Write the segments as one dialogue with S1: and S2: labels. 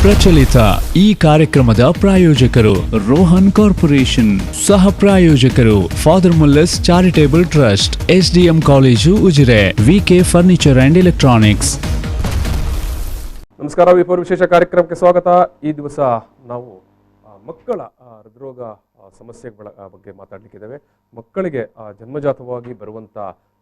S1: ಪ್ರಚಲಿತ ಈ ಕಾರ್ಯಕ್ರಮದ ಪ್ರಾಯೋಜಕರು ರೋಹನ್ ಕಾರ್ಪೊರೇಷನ್, ಸಹ ಪ್ರಾಯೋಜಕರು father Muller's charitable trust, SDM college Ujire, VK furniture and electronics.
S2: ನಮಸ್ಕಾರ. ವಿಪರ್ ವಿಶೇಷ ಕಾರ್ಯಕ್ರಮಕ್ಕೆ ಸ್ವಾಗತ. ಈ ದಿವಸ ನಾವು ಮಕ್ಕಳ ಹೃದ್ರೋಗ ಸಮಸ್ಯೆಗಳ ಬಗ್ಗೆ ಮಾತಾಡಲಿಕ್ಕಿದ್ದೇವೆ. ಮಕ್ಕಳಿಗೆ ಜನ್ಮಜಾತವಾಗಿ ಬರುವಂಥ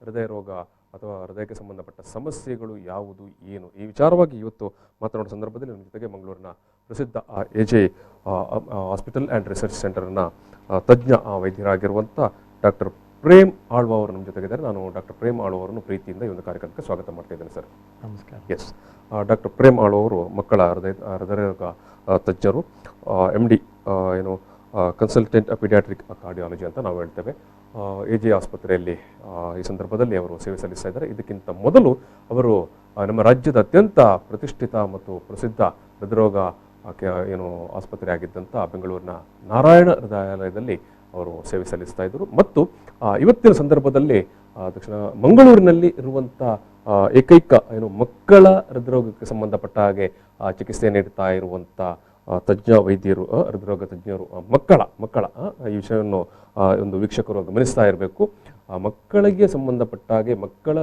S2: ಹೃದಯ ರೋಗ ಅಥವಾ ಹೃದಯಕ್ಕೆ ಸಂಬಂಧಪಟ್ಟ ಸಮಸ್ಯೆಗಳು ಯಾವುದು, ಏನು, ಈ ವಿಚಾರವಾಗಿ ಇವತ್ತು ಮಾತನಾಡುವ ಸಂದರ್ಭದಲ್ಲಿ ನಮ್ಮ ಜೊತೆಗೆ ಮಂಗಳೂರಿನ ಪ್ರಸಿದ್ಧ ಎಜೆ ಹಾಸ್ಪಿಟಲ್ ಆ್ಯಂಡ್ ರಿಸರ್ಚ್ ಸೆಂಟರ್ನ ತಜ್ಞ ವೈದ್ಯರಾಗಿರುವಂಥ ಡಾಕ್ಟರ್ ಪ್ರೇಮ್ ಆಳ್ವ ಅವರು ನಮ್ಮ ಜೊತೆಗಿದ್ದಾರೆ. ನಾನು ಡಾಕ್ಟರ್ ಪ್ರೇಮ್ ಆಳ್ವ ಅವರನ್ನು ಪ್ರೀತಿಯಿಂದ ಈ ಒಂದು ಕಾರ್ಯಕ್ರಮಕ್ಕೆ ಸ್ವಾಗತ ಮಾಡ್ತಾ ಇದ್ದೇನೆ ಸರ್.
S3: ನಮಸ್ಕಾರ.
S2: ಎಸ್, ಡಾಕ್ಟರ್ ಪ್ರೇಮ್ ಆಳ್ವ ಅವರು ಮಕ್ಕಳ ಹೃದಯರೋಗ ತಜ್ಞರು, MD ಕನ್ಸಲ್ಟೆಂಟ್ ಪೀಡಿಯಾಟ್ರಿಕ್ ಕಾರ್ಡಿಯಾಲಜಿ ಅಂತ ನಾವು ಹೇಳ್ತೇವೆ. ಎಜೆ ಆಸ್ಪತ್ರೆಯಲ್ಲಿ ಈ ಸಂದರ್ಭದಲ್ಲಿ ಅವರು ಸೇವೆ ಸಲ್ಲಿಸ್ತಾ ಇದ್ದಾರೆ. ಇದಕ್ಕಿಂತ ಮೊದಲು ಅವರು ನಮ್ಮ ರಾಜ್ಯದ ಅತ್ಯಂತ ಪ್ರತಿಷ್ಠಿತ ಮತ್ತು ಪ್ರಸಿದ್ಧ ಹೃದ್ರೋಗ ಆಸ್ಪತ್ರೆ ಆಗಿದ್ದಂಥ ಬೆಂಗಳೂರಿನ ನಾರಾಯಣ ಹೃದಯಾಲಯದಲ್ಲಿ ಅವರು ಸೇವೆ ಸಲ್ಲಿಸ್ತಾ ಇದ್ದರು. ಮತ್ತು ಇವತ್ತಿನ ಸಂದರ್ಭದಲ್ಲಿ ದಕ್ಷಿಣ ಮಂಗಳೂರಿನಲ್ಲಿ ಇರುವಂಥ ಏಕೈಕ ಮಕ್ಕಳ ಹೃದ್ರೋಗಕ್ಕೆ ಸಂಬಂಧಪಟ್ಟ ಹಾಗೆ ಚಿಕಿತ್ಸೆ ನೀಡ್ತಾ ಇರುವಂಥ ತಜ್ಞ ವೈದ್ಯರು, ಹೃದ್ರೋಗ ತಜ್ಞರು, ಮಕ್ಕಳ ಈ ವಿಷಯವನ್ನು ಒಂದು ವೀಕ್ಷಕರು ಗಮನಿಸ್ತಾ ಇರಬೇಕು. ಮಕ್ಕಳಿಗೆ ಸಂಬಂಧಪಟ್ಟ ಹಾಗೆ, ಮಕ್ಕಳ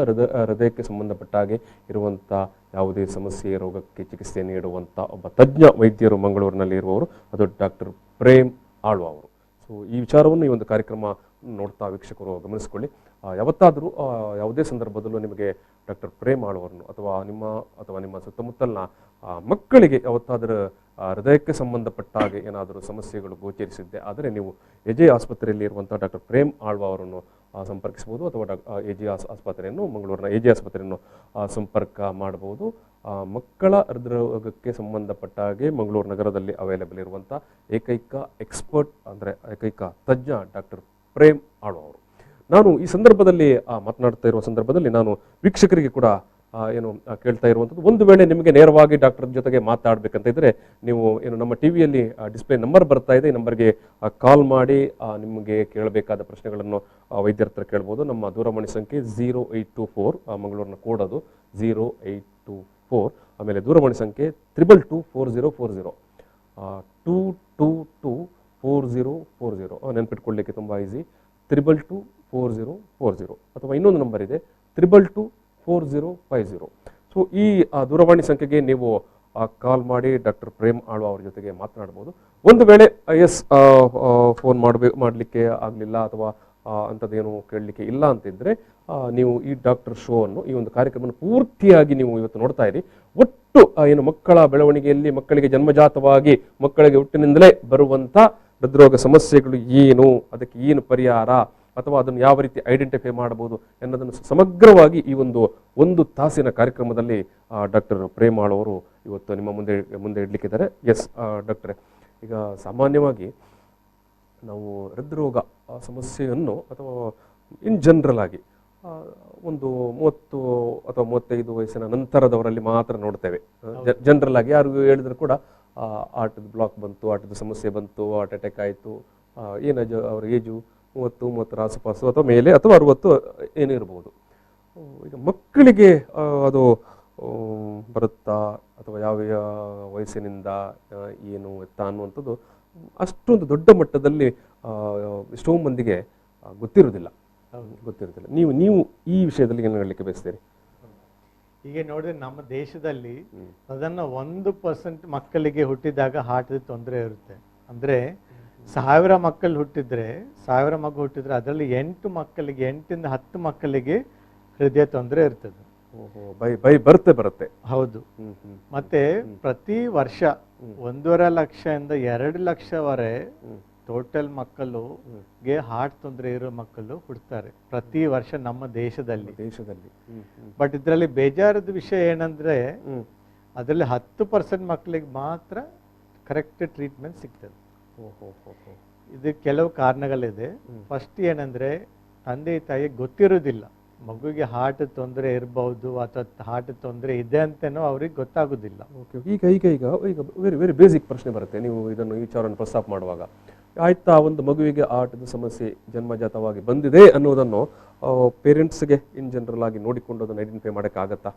S2: ಹೃದಯಕ್ಕೆ ಸಂಬಂಧಪಟ್ಟ ಹಾಗೆ ಇರುವಂಥ ಯಾವುದೇ ಸಮಸ್ಯೆ, ರೋಗಕ್ಕೆ ಚಿಕಿತ್ಸೆ ನೀಡುವಂಥ ಒಬ್ಬ ತಜ್ಞ ವೈದ್ಯರು ಮಂಗಳೂರಿನಲ್ಲಿ ಇರುವವರು, ಅದು ಡಾಕ್ಟರ್ ಪ್ರೇಮ್ ಆಳ್ವ ಅವರು. ಸೊ ಈ ವಿಚಾರವನ್ನು ಈ ಒಂದು ಕಾರ್ಯಕ್ರಮ ನೋಡ್ತಾ ವೀಕ್ಷಕರು ಗಮನಿಸಿಕೊಳ್ಳಿ. ಯಾವತ್ತಾದರೂ ಯಾವುದೇ ಸಂದರ್ಭದಲ್ಲೂ ನಿಮಗೆ ಡಾಕ್ಟರ್ ಪ್ರೇಮ್ ಆಳ್ವರನ್ನು ಅಥವಾ ನಿಮ್ಮ ಸುತ್ತಮುತ್ತಲಿನ ಮಕ್ಕಳಿಗೆ ಯಾವತ್ತಾದರೂ ಹೃದಯಕ್ಕೆ ಸಂಬಂಧಪಟ್ಟ ಹಾಗೆ ಏನಾದರೂ ಸಮಸ್ಯೆಗಳು ಗೋಚರಿಸಿದ್ದೆ ಆದರೆ ನೀವು ಎಜೆ ಆಸ್ಪತ್ರೆಯಲ್ಲಿ ಇರುವಂಥ ಡಾಕ್ಟರ್ ಪ್ರೇಮ್ ಆಳ್ವ ಅವರನ್ನು ಸಂಪರ್ಕಿಸಬಹುದು, ಅಥವಾ ಎಜೆ ಆಸ್ಪತ್ರೆಯನ್ನು, ಮಂಗಳೂರಿನ ಎಜೆ ಆಸ್ಪತ್ರೆಯನ್ನು ಸಂಪರ್ಕ ಮಾಡಬಹುದು. ಮಕ್ಕಳ ಹೃದ್ರೋಗಕ್ಕೆ ಸಂಬಂಧಪಟ್ಟ ಹಾಗೆ ಮಂಗಳೂರು ನಗರದಲ್ಲಿ ಅವೈಲೇಬಲ್ ಇರುವಂಥ ಏಕೈಕ ಎಕ್ಸ್ಪರ್ಟ್ ಅಂದರೆ ಏಕೈಕ ತಜ್ಞ ಡಾಕ್ಟರ್ ಪ್ರೇಮ್ ಆಳ್ವ ಅವರು. ನಾನು ಈ ಸಂದರ್ಭದಲ್ಲಿ ಮಾತನಾಡ್ತಾ ಇರುವ ಸಂದರ್ಭದಲ್ಲಿ ನಾನು ವೀಕ್ಷಕರಿಗೆ ಕೂಡ ಕೇಳ್ತಾ ಇರುವಂಥದ್ದು, ಒಂದು ವೇಳೆ ನಿಮಗೆ ನೇರವಾಗಿ ಡಾಕ್ಟರ್ ಜೊತೆಗೆ ಮಾತಾಡಬೇಕಂತ ಇದ್ದರೆ ನೀವು ನಮ್ಮ ಟಿವಿಯಲ್ಲಿ ಡಿಸ್ಪ್ಲೇ ನಂಬರ್ ಬರ್ತಾ ಇದೆ, ಈ ನಂಬರ್ಗೆ ಕಾಲ್ ಮಾಡಿ ನಿಮಗೆ ಕೇಳಬೇಕಾದ ಪ್ರಶ್ನೆಗಳನ್ನು ವೈದ್ಯರ ಹತ್ರ ಕೇಳ್ಬೋದು. ನಮ್ಮ ದೂರವಾಣಿ ಸಂಖ್ಯೆ 0824, ಮಂಗಳೂರಿನ ಕೋಡ್ ಅದು 0824. ಆಮೇಲೆ ದೂರವಾಣಿ ಸಂಖ್ಯೆ 222440 2224040. ನೆನ್ಪಿಟ್ಕೊಳ್ಳಿಕ್ಕೆ ತುಂಬ ಈಸಿ, 2224040. ಅಥವಾ ಇನ್ನೊಂದು ನಂಬರ್ ಇದೆ 2224050. ಸೊ ಈ ದೂರವಾಣಿ ಸಂಖ್ಯೆಗೆ ನೀವು ಕಾಲ್ ಮಾಡಿ ಡಾಕ್ಟರ್ ಪ್ರೇಮ್ ಆಳ್ವ ಅವ್ರ ಜೊತೆಗೆ ಮಾತನಾಡ್ಬೋದು. ಒಂದು ವೇಳೆ ಫೋನ್ ಮಾಡಲಿಕ್ಕೆ ಆಗಲಿಲ್ಲ ಅಥವಾ ಅಂಥದ್ದೇನು ಕೇಳಲಿಕ್ಕೆ ಇಲ್ಲ ಅಂತಿದ್ರೆ ನೀವು ಈ ಡಾಕ್ಟರ್ ಶೋ ಅನ್ನು, ಈ ಒಂದು ಕಾರ್ಯಕ್ರಮವನ್ನು ಪೂರ್ತಿಯಾಗಿ ನೀವು ಇವತ್ತು ನೋಡ್ತಾ ಇರಿ. ಒಟ್ಟು ಮಕ್ಕಳ ಬೆಳವಣಿಗೆಯಲ್ಲಿ, ಮಕ್ಕಳಿಗೆ ಜನ್ಮಜಾತವಾಗಿ, ಮಕ್ಕಳಿಗೆ ಹುಟ್ಟಿನಿಂದಲೇ ಬರುವಂಥ ಹೃದ್ರೋಗ ಸಮಸ್ಯೆಗಳು ಏನು, ಅದಕ್ಕೆ ಏನು ಪರಿಹಾರ, ಅಥವಾ ಅದನ್ನು ಯಾವ ರೀತಿ ಐಡೆಂಟಿಫೈ ಮಾಡಬಹುದು ಎನ್ನುವುದನ್ನು ಸಮಗ್ರವಾಗಿ ಈ ಒಂದು ತಾಸಿನ ಕಾರ್ಯಕ್ರಮದಲ್ಲಿ ಡಾಕ್ಟರ್ ಪ್ರೇಮ್ ಆಳ್ವ ಅವರು ಇವತ್ತು ನಿಮ್ಮ ಮುಂದೆ ಇಡ್ಲಿಕ್ಕಿದ್ದಾರೆ. ಎಸ್ ಡಾಕ್ಟ್ರೆ, ಈಗ ಸಾಮಾನ್ಯವಾಗಿ ನಾವು ಹೃದ್ರೋಗ ಸಮಸ್ಯೆಯನ್ನು ಅಥವಾ ಇನ್ ಜನರಲ್ ಆಗಿ ಒಂದು 30 ಅಥವಾ 35 ವಯಸ್ಸಿನ ನಂತರದವರಲ್ಲಿ ಮಾತ್ರ ನೋಡ್ತೇವೆ. ಜನರಲ್ ಆಗಿ ಯಾರು ಹೇಳಿದ್ರು ಕೂಡ ಹಾರ್ಟ್ ಬ್ಲಾಕ್ ಬಂತು, ಹಾರ್ಟ್ದ ಸಮಸ್ಯೆ ಬಂತು, ಹಾರ್ಟ್ ಅಟ್ಯಾಕ್ ಆಯಿತು, ಏನಾಜು ಅವ್ರ ಏಜು 30 ಆಸುಪಾಸು ಅಥವಾ ಮೇಲೆ ಅಥವಾ 60 ಏನೂ ಇರ್ಬೋದು. ಈಗ ಮಕ್ಕಳಿಗೆ ಅದು ಬರುತ್ತಾ ಅಥವಾ ಯಾವ ವಯಸ್ಸಿನಿಂದ ಏನು ಎತ್ತ ಅನ್ನುವಂಥದ್ದು ಅಷ್ಟೊಂದು ದೊಡ್ಡ ಮಟ್ಟದಲ್ಲಿ ಎಷ್ಟೋ ಮಂದಿಗೆ ಗೊತ್ತಿರೋದಿಲ್ಲ. ನೀವು ಈ ವಿಷಯದಲ್ಲಿ ಏನು ಹೇಳಲಿಕ್ಕೆ ಬಯಸ್ತೀರಿ?
S3: ಈಗ ನೋಡಿದ್ರೆ ನಮ್ಮ ದೇಶದಲ್ಲಿ ಅದನ್ನು 1% ಮಕ್ಕಳಿಗೆ ಹುಟ್ಟಿದಾಗ ಹಾರ್ಟ್ ತೊಂದರೆ ಇರುತ್ತೆ. ಅಂದರೆ 1000 ಮಕ್ಕಳು ಹುಟ್ಟಿದ್ರೆ 1000 ಮಗು ಹುಟ್ಟಿದ್ರೆ ಅದರಲ್ಲಿ 8 ಮಕ್ಕಳಿಗೆ, 8ರಿಂದ 10 ಮಕ್ಕಳಿಗೆ ಹೃದಯ ತೊಂದರೆ ಇರ್ತದೆ.
S2: ಬರುತ್ತೆ.
S3: ಹೌದು. ಮತ್ತೆ ಪ್ರತಿ ವರ್ಷ 1.5 ಲಕ್ಷದಿಂದ 2 ಲಕ್ಷವರೆ ಟೋಟಲ್ ಮಕ್ಕಳಿಗೆ ಹಾರ್ಟ್ ತೊಂದರೆ ಇರೋ ಮಕ್ಕಳು ಹುಡ್ತಾರೆ ಪ್ರತಿ ವರ್ಷ ನಮ್ಮ ದೇಶದಲ್ಲಿ. ಬಟ್ ಇದರಲ್ಲಿ ಬೇಜಾರದ ವಿಷಯ ಏನಂದ್ರೆ ಅದರಲ್ಲಿ 10% ಮಕ್ಕಳಿಗೆ ಮಾತ್ರ ಕರೆಕ್ಟ್ ಟ್ರೀಟ್ಮೆಂಟ್ ಸಿಗ್ತದೆ. ಇದು ಕೆಲವು ಕಾರಣಗಳಿದೆ. ಫಸ್ಟ್ ಏನಂದ್ರೆ ತಂದೆ ತಾಯಿ ಗೊತ್ತಿರೋದಿಲ್ಲ, ಮಗುವಿಗೆ ಹಾರ್ಟ್ ತೊಂದರೆ ಇರಬಹುದು ಅಥವಾ ಹಾರ್ಟ್ ತೊಂದರೆ ಇದೆ ಅಂತನೋ ಅವ್ರಿಗೆ ಗೊತ್ತಾಗೋದಿಲ್ಲ.
S2: ಈಗ ವೆರಿ ವೆರಿ ಬೇಸಿಕ್ ಪ್ರಶ್ನೆ ಬರುತ್ತೆ ನೀವು ಇದನ್ನು ಈ ವಿಚಾರವನ್ನು ಪ್ರಸ್ತಾಪ ಮಾಡುವಾಗ. ಆಯ್ತಾ, ಒಂದು ಮಗುವಿಗೆ ಹಾರ್ಟ್ದ ಸಮಸ್ಯೆ ಜನ್ಮಜಾತವಾಗಿ ಬಂದಿದೆ ಅನ್ನೋದನ್ನು ಪೇರೆಂಟ್ಸ್ಗೆ ಇನ್ ಜನರಲ್ ಆಗಿ ನೋಡಿಕೊಂಡು ಅದನ್ನು ಐಡೆಂಟಿಫೈ ಮಾಡೋಕ್ಕಾಗತ್ತಾ?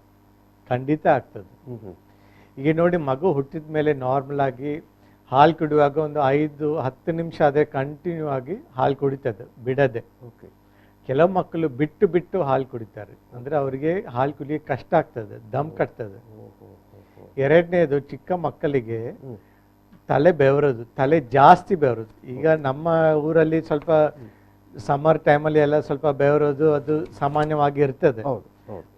S3: ಖಂಡಿತ ಆಗ್ತದೆ. ಈಗ ನೋಡಿ ಮಗು ಹುಟ್ಟಿದ ಮೇಲೆ ನಾರ್ಮಲ್ ಆಗಿ ಹಾಲು ಕುಡಿಯುವಾಗ ಒಂದು 5-10 ನಿಮಿಷ ಆದರೆ ಕಂಟಿನ್ಯೂ ಆಗಿ ಹಾಲು ಕುಡಿತದೆ ಬಿಡದೆ.
S2: ಓಕೆ.
S3: ಕೆಲವು ಮಕ್ಕಳು ಬಿಟ್ಟು ಬಿಟ್ಟು ಹಾಲು ಕುಡಿತಾರೆ, ಅಂದರೆ ಅವರಿಗೆ ಹಾಲು ಕುಡಿಯೋಕೆ ಕಷ್ಟ ಆಗ್ತದೆ, ದಮ್ ಕಟ್ತದೆ. ಎರಡನೇದು ಚಿಕ್ಕ ಮಕ್ಕಳಿಗೆ ತಲೆ ಬೆವರೋದು, ತಲೆ ಜಾಸ್ತಿ ಬೆವರೋದು. ಈಗ ನಮ್ಮ ಊರಲ್ಲಿ ಸ್ವಲ್ಪ ಸಮ್ಮರ್ ಟೈಮಲ್ಲಿ ಎಲ್ಲ ಸ್ವಲ್ಪ ಬೆವರೋದು ಅದು ಸಾಮಾನ್ಯವಾಗಿ ಇರ್ತದೆ.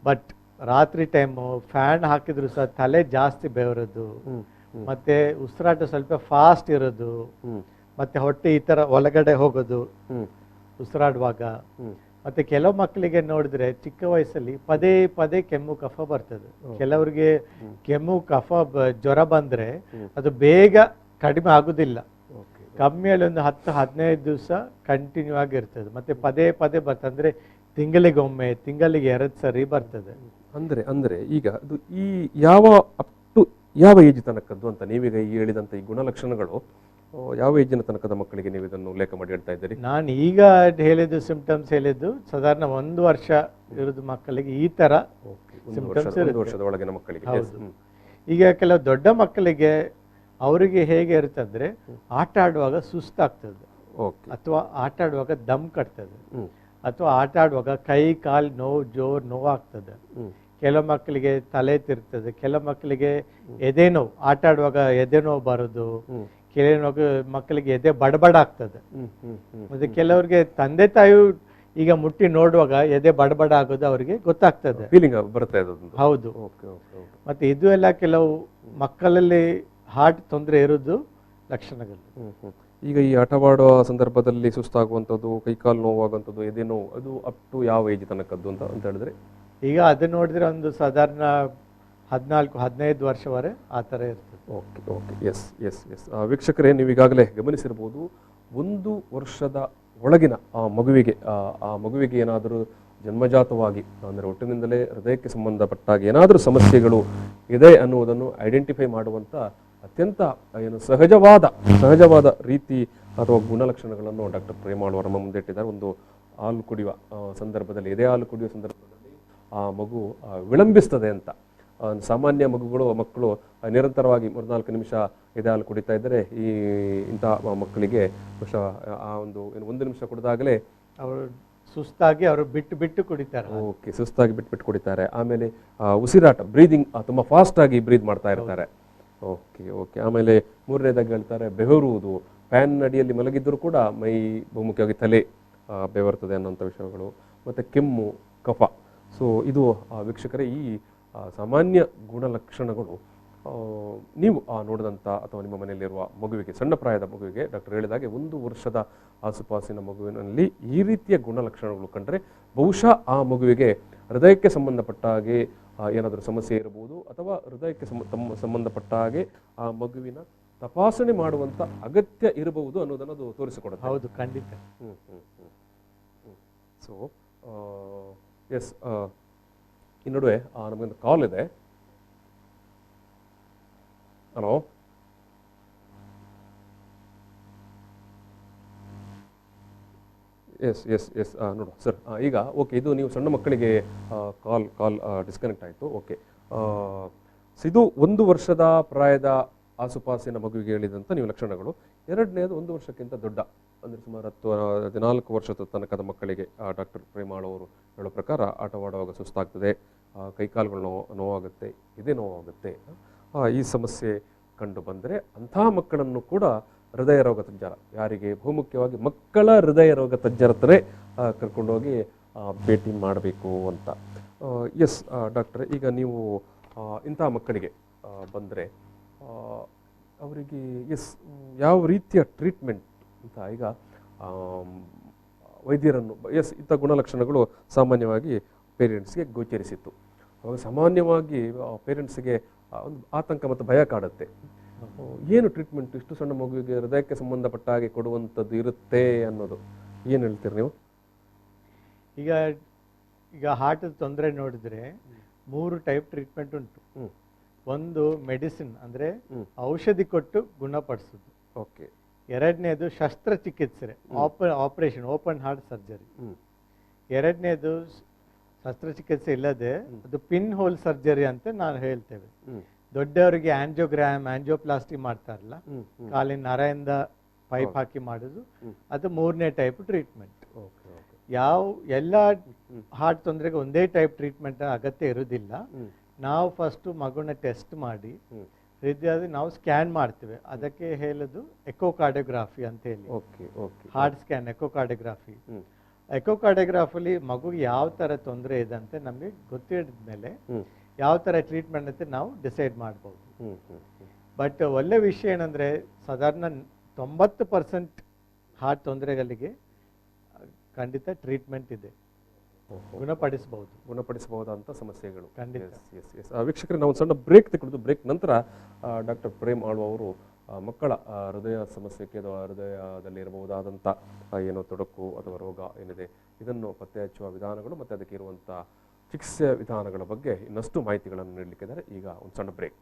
S3: ಬಟ್ ರಾತ್ರಿ ಟೈಮು ಫ್ಯಾನ್ ಹಾಕಿದ್ರು ಸಹ ತಲೆ ಜಾಸ್ತಿ ಬೆವರೋದು, ಮತ್ತೆ ಉಸಿರಾಟ ಸ್ವಲ್ಪ ಫಾಸ್ಟ್ ಇರೋದು, ಮತ್ತೆ ಹೊಟ್ಟೆ ಈ ತರ ಒಳಗಡೆ ಹೋಗೋದು ಉಸಿರಾಡುವಾಗ. ಮತ್ತೆ ಕೆಲವು ಮಕ್ಕಳಿಗೆ ನೋಡಿದ್ರೆ ಚಿಕ್ಕ ವಯಸ್ಸಲ್ಲಿ ಪದೇ ಪದೇ ಕೆಮ್ಮು ಕಫ ಬರ್ತದೆ. ಕೆಲವರಿಗೆ ಕೆಮ್ಮು ಕಫ ಜ್ವರ ಬಂದ್ರೆ ಅದು ಬೇಗ ಕಡಿಮೆ ಆಗುದಿಲ್ಲ, ಕಮ್ಮಿಯಲ್ಲಿ ಒಂದು 10-15 ದಿವಸ ಕಂಟಿನ್ಯೂ ಆಗಿರ್ತದೆ, ಮತ್ತೆ ಪದೇ ಪದೇ ಬರ್ತದೆ. ಅಂದ್ರೆ ತಿಂಗಳಿಗೊಮ್ಮೆ, ತಿಂಗಳಿಗೆ 2 ಸರಿ ಬರ್ತದೆ.
S2: ಅಂದ್ರೆ ಈಗ ಅದು ಈ ಯಾವ ಏಜ್ ತನಕದ್ದು ಅಂತ ನೀವೀಗ ಈ ಹೇಳಿದಂತ ಈ ಗುಣಲಕ್ಷಣಗಳು ಯಾವ ಏಜಿನ ತನಕದ ಮಕ್ಕಳಿಗೆ ನೀವು ಇದನ್ನು ಉಲ್ಲೇಖ ಮಾಡಿ ಹೇಳ್ತಾ ಇದ್ದೀರಿ?
S3: ನಾನು ಈಗ ಹೇಳಿದ್ದು ಸಿಂಪ್ಟಮ್ಸ್ ಹೇಳಿದ್ದು ಸಾಧಾರಣ 1 ವರ್ಷ ಇರೋದು ಮಕ್ಕಳಿಗೆ ಈ ತರ ಸಿಂಪ್ಟಮ್ಸ್ ಇರುತ್ತೆ.
S2: 1 ವರ್ಷದ ಒಳಗಿನ ಮಕ್ಕಳಿಗೆ.
S3: ಈಗ ಕೆಲವು ದೊಡ್ಡ ಮಕ್ಕಳಿಗೆ ಅವರಿಗೆ ಹೇಗೆ ಇರ್ತಂದ್ರೆ ಆಟ ಆಡುವಾಗ ಸುಸ್ತಾಗ್ತದೆ, ಅಥವಾ ಆಟ ಆಡುವಾಗ ದಮ್ ಕಟ್ತದೆ, ಅಥವಾ ಆಟ ಆಡುವಾಗ ಕೈ ಕಾಲು ನೋವಾಗ್ತದೆ. ಕೆಲವು ಮಕ್ಕಳಿಗೆ ತಲೆ ತಿರುಗ್ತದೆ, ಕೆಲವು ಮಕ್ಕಳಿಗೆ ಎದೆ ನೋವು, ಆಟ ಆಡುವಾಗ ಎದೆ ನೋವು ಬರೋದು, ಕೆಲವು ಮಕ್ಕಳಿಗೆ ಎದೆ ಬಡಬಡ ಆಗ್ತದೆ. ಮತ್ತೆ ಕೆಲವರಿಗೆ ತಂದೆ ತಾಯಿ ಈಗ ಮುಟ್ಟಿ ನೋಡುವಾಗ ಎದೆ ಬಡಬಡ ಆಗೋದು ಅವರಿಗೆ ಗೊತ್ತಾಗ್ತದೆ,
S2: ಫೀಲಿಂಗ್ ಬರುತ್ತೆ.
S3: ಹೌದು. ಮತ್ತೆ ಇದು ಎಲ್ಲ ಕೆಲವು ಮಕ್ಕಳಲ್ಲಿ ಹಾರ್ಟ್ ತೊಂದರೆ ಇರೋದು ಲಕ್ಷಣಗಳು.
S2: ಈಗ ಈ ಆಟವಾಡುವ ಸಂದರ್ಭದಲ್ಲಿ ಸುಸ್ತಾಗುವಂಥದ್ದು, ಕೈಕಾಲು ನೋವಾಗುವಂಥದ್ದು, ಎದೆ ನೋವು, ಅದು ಅಪ್ ಟು ಯಾವ ಏಜ್ ತನಕದ್ದು ಅಂತ ಹೇಳಿದ್ರೆ?
S3: ಈಗ ಅದು ನೋಡಿದ್ರೆ ಒಂದು ಸಾಧಾರಣ 14-15 ವರ್ಷವರೆ ಆ ಥರ ಇರ್ತದೆ.
S2: ಓಕೆ. ಎಸ್ ವೀಕ್ಷಕರೇ, ನೀವು ಈಗಾಗಲೇ ಗಮನಿಸಿರ್ಬೋದು, 1 ವರ್ಷದ ಒಳಗಿನ ಆ ಮಗುವಿಗೆ ಏನಾದರೂ ಜನ್ಮಜಾತವಾಗಿ ಅಂದರೆ ಹುಟ್ಟಿನಿಂದಲೇ ಹೃದಯಕ್ಕೆ ಸಂಬಂಧಪಟ್ಟಾಗ ಏನಾದರೂ ಸಮಸ್ಯೆಗಳು ಇದೆ ಅನ್ನುವುದನ್ನು ಐಡೆಂಟಿಫೈ ಮಾಡುವಂಥ ಅತ್ಯಂತ ಸಹಜವಾದ ರೀತಿ ಅಥವಾ ಗುಣಲಕ್ಷಣಗಳನ್ನು ಡಾಕ್ಟರ್ ಪ್ರೇಮಾಳ್ ಅವರ ಮುಂದೆ ಇಟ್ಟಿದ್ದಾರೆ. ಒಂದು ಹಾಲು ಕುಡಿಯುವ ಸಂದರ್ಭದಲ್ಲಿ, ಎದೆ ಹಾಲು ಕುಡಿಯುವ ಸಂದರ್ಭದಲ್ಲಿ ಆ ಮಗು ವಿಳಂಬಿಸ್ತದೆ ಅಂತ. ಸಾಮಾನ್ಯ ಮಕ್ಕಳು ನಿರಂತರವಾಗಿ 3-4 ನಿಮಿಷ ಎದೆ ಹಾಲು ಕುಡಿತಾ ಇದ್ದರೆ, ಇಂಥ ಮಕ್ಕಳಿಗೆ ಆ ಒಂದು ನಿಮಿಷ ಕುಡಿದಾಗಲೇ
S3: ಅವರು ಸುಸ್ತಾಗಿ ಅವರು ಬಿಟ್ಟು ಕುಡಿತಾರೆ.
S2: ಓಕೆ, ಸುಸ್ತಾಗಿ ಬಿಟ್ಟು ಕುಡಿತಾರೆ. ಆಮೇಲೆ ಉಸಿರಾಟ, ಬ್ರೀದಿಂಗ್ ತುಂಬ ಫಾಸ್ಟ್ ಆಗಿ ಬ್ರೀದ್ ಮಾಡ್ತಾ ಇರ್ತಾರೆ. ಓಕೆ. ಆಮೇಲೆ 3ನೇದಾಗಿ ಹೇಳ್ತಾರೆ ಬೆವರುವುದು, ಫ್ಯಾನ್ ಅಡಿಯಲ್ಲಿ ಮಲಗಿದ್ದರೂ ಕೂಡ ಮೈ ಬಹುಮುಖ್ಯವಾಗಿ ತಲೆ ಬೆವರ್ತದೆ ಅನ್ನೋಂಥ ವಿಷಯಗಳು, ಮತ್ತು ಕೆಮ್ಮು, ಕಫ. ಸೊ ಇದು ವೀಕ್ಷಕರೇ ಈ ಸಾಮಾನ್ಯ ಗುಣಲಕ್ಷಣಗಳು ನೀವು ನೋಡಿದಂಥ ಅಥವಾ ನಿಮ್ಮ ಮನೆಯಲ್ಲಿರುವ ಮಗುವಿಗೆ, ಸಣ್ಣ ಪ್ರಾಯದ ಮಗುವಿಗೆ ಡಾಕ್ಟರ್ ಹೇಳಿದಾಗೆ 1 ವರ್ಷದ ಆಸುಪಾಸಿನ ಮಗುವಿನಲ್ಲಿ ಈ ರೀತಿಯ ಗುಣಲಕ್ಷಣಗಳು ಕಂಡ್ರೆ ಬಹುಶಃ ಆ ಮಗುವಿಗೆ ಹೃದಯಕ್ಕೆ ಸಂಬಂಧಪಟ್ಟ ಹಾಗೆ ಏನಾದರೂ ಸಮಸ್ಯೆ ಇರಬಹುದು, ಅಥವಾ ಹೃದಯಕ್ಕೆ ಸಂಬಂಧಪಟ್ಟ ಹಾಗೆ ಆ ಮಗುವಿನ ತಪಾಸಣೆ ಮಾಡುವಂಥ ಅಗತ್ಯ ಇರಬಹುದು ಅನ್ನೋದನ್ನು ಅದು ತೋರಿಸಿಕೊಡುತ್ತೆ.
S3: ಹೌದು, ಖಂಡಿತ.
S2: ಸೊ ಎಸ್, ಈ ನಡುವೆ ನಮಗೊಂದು ಕಾಲ್ ಇದೆ. ಹಲೋ, ಎಸ್ ನೋಡು ಸರ್, ಈಗ ಓಕೆ, ಇದು ನೀವು ಸಣ್ಣ ಮಕ್ಕಳಿಗೆ ಕಾಲ್ ಡಿಸ್ಕನೆಕ್ಟ್ ಆಯಿತು. ಓಕೆ, ಇದು 1 ವರ್ಷದ ಪ್ರಾಯದ ಆಸುಪಾಸಿನ ಮಗುವಿಗೆ ಹೇಳಿದಂಥ ನೀವು ಲಕ್ಷಣಗಳು. ಎರಡನೇದು 1 ವರ್ಷಕ್ಕಿಂತ ದೊಡ್ಡ, ಅಂದರೆ ಸುಮಾರು 14 ವರ್ಷದ ತನಕದ ಮಕ್ಕಳಿಗೆ ಡಾಕ್ಟರ್ ಪ್ರೇಮಾಳ್ ಅವರು ಹೇಳೋ ಪ್ರಕಾರ ಆಟವಾಡುವಾಗ ಸುಸ್ತಾಗ್ತದೆ, ಕೈಕಾಲುಗಳು ನೋವಾಗುತ್ತೆ, ಎದೆ ನೋವಾಗುತ್ತೆ. ಈ ಸಮಸ್ಯೆ ಕಂಡು ಬಂದರೆ ಅಂಥ ಮಕ್ಕಳನ್ನು ಕೂಡ ಹೃದಯ ರೋಗ ತಜ್ಞರ, ಯಾರಿಗೆ ಬಹುಮುಖ್ಯವಾಗಿ ಮಕ್ಕಳ ಹೃದಯ ರೋಗ ತಜ್ಞರ ಹತ್ರೇ ಕರ್ಕೊಂಡೋಗಿ ಭೇಟಿ ಮಾಡಬೇಕು ಅಂತ. ಎಸ್ ಡಾಕ್ಟರ್, ಈಗ ನೀವು ಇಂಥ ಮಕ್ಕಳಿಗೆ ಬಂದರೆ ಅವರಿಗೆ ಯಾವ ರೀತಿಯ ಟ್ರೀಟ್ಮೆಂಟ್ ಅಂತ, ಈಗ ವೈದ್ಯರನ್ನು ಇಂಥ ಗುಣಲಕ್ಷಣಗಳು ಸಾಮಾನ್ಯವಾಗಿ ಪೇರೆಂಟ್ಸ್ಗೆ ಗೋಚರಿಸಿತ್ತು. ಅವಾಗ ಸಾಮಾನ್ಯವಾಗಿ ಪೇರೆಂಟ್ಸ್ಗೆ ಒಂದು ಆತಂಕ ಮತ್ತು ಭಯ ಕಾಡುತ್ತೆ. ಏನು ಟ್ರೀಟ್ಮೆಂಟ್ ಇಷ್ಟು ಸಣ್ಣ ಮಗುವಿಗೆ ಹೃದಯಕ್ಕೆ ಸಂಬಂಧಪಟ್ಟ ಹಾಗೆ ಕೊಡುವಂಥದ್ದು ಇರುತ್ತೆ ಅನ್ನೋದು ಏನು ಹೇಳ್ತೀರಿ ನೀವು?
S3: ಈಗ ಹಾರ್ಟ್ ತೊಂದರೆ ನೋಡಿದ್ರೆ 3 ಟೈಪ್ ಟ್ರೀಟ್ಮೆಂಟ್ ಉಂಟು. ಒಂದು ಮೆಡಿಸಿನ್, ಅಂದರೆ ಔಷಧಿ ಕೊಟ್ಟು ಗುಣಪಡಿಸೋದು.
S2: ಓಕೆ.
S3: ಎರಡನೇದು ಶಸ್ತ್ರಚಿಕಿತ್ಸೆ, ಆಪರೇಷನ್, ಓಪನ್ ಹಾರ್ಟ್ ಸರ್ಜರಿ. ಎರಡನೇದು ಶಸ್ತ್ರಚಿಕಿತ್ಸೆ ಇಲ್ಲದೆ ಅದು ಪಿನ್ ಹೋಲ್ ಸರ್ಜರಿ ಅಂತ ನಾನು ಹೇಳ್ತೇವೆ. ದೊಡ್ಡವರಿಗೆ ಆಂಜಿಯೋಪ್ಲಾಸ್ಟಿ ಮಾಡ್ತಾರಲ್ಲ, ಕಾಲಿನ ನರದಿಂದ ಪೈಪ್ ಹಾಕಿ ಮಾಡೋದು, ಅದು 3ನೇ ಟೈಪ್ ಟ್ರೀಟ್ಮೆಂಟ್. ಎಲ್ಲ ಹಾರ್ಟ್ ತೊಂದರೆಗೆ ಒಂದೇ ಟೈಪ್ ಟ್ರೀಟ್ಮೆಂಟ್ ಅಗತ್ಯ ಇರೋದಿಲ್ಲ. ನಾವು ಫಸ್ಟ್ ಮಗುನ ಟೆಸ್ಟ್ ಮಾಡಿ ಹೃದಯದ ನಾವು ಸ್ಕ್ಯಾನ್ ಮಾಡ್ತೇವೆ, ಅದಕ್ಕೆ ಹೇಳೋದು ಎಕೋಕಾರ್ಡಿಯೋಗ್ರಾಫಿ ಅಂತ ಹೇಳಿ. Heart scan, ಎಕೋಕಾರ್ಡಿಯೋಗ್ರಾಫಿ. ಎಕೋಕಾರ್ಡಿಯೋಗ್ರಾಫಲ್ಲಿ ಮಗುಗೆ ಯಾವ ಥರ ತೊಂದರೆ ಇದೆ ಅಂತ ನಮಗೆ ಗೊತ್ತಿದ್ಮೇಲೆ ಯಾವ ಥರ ಟ್ರೀಟ್ಮೆಂಟ್ ಅಂತ ನಾವು ಡಿಸೈಡ್ ಮಾಡ್ಬೋದು. ಬಟ್ ಒಳ್ಳೆ ವಿಷಯ ಏನಂದರೆ ಸಾಧಾರಣ 90% ಹಾರ್ಟ್ ತೊಂದರೆಗಳಿಗೆ ಖಂಡಿತ ಟ್ರೀಟ್ಮೆಂಟ್ ಇದೆ,
S2: ಗುಣಪಡಿಸಬಹುದಂತ ಸಮಸ್ಯೆಗಳು
S3: ಖಂಡಿತ.
S2: ವೀಕ್ಷಕರೇ, ನಾವು ಒಂದು ಸಣ್ಣ ಬ್ರೇಕ್ ತೆಗೆದು ಬ್ರೇಕ್ ನಂತರ ಡಾಕ್ಟರ್ ಪ್ರೇಮ್ ಆಳ್ವ ಅವರು ಮಕ್ಕಳ ಹೃದಯ ಸಮಸ್ಯೆಗೆ ಅಥವಾ ಹೃದಯದಲ್ಲಿ ಇರಬಹುದಾದಂಥ ಏನು ತೊಡಕು ಅಥವಾ ರೋಗ ಏನಿದೆ ಇದನ್ನು ಪತ್ತೆ ಹಚ್ಚುವ ವಿಧಾನಗಳು ಮತ್ತು ಅದಕ್ಕೆ ಇರುವಂಥ ಚಿಕಿತ್ಸೆ ವಿಧಾನಗಳ ಬಗ್ಗೆ ಇನ್ನಷ್ಟು ಮಾಹಿತಿಗಳನ್ನು ನೀಡಲಿಕ್ಕಿದ್ದಾರೆ. ಈಗ ಒಂದು ಸಣ್ಣ ಬ್ರೇಕ್.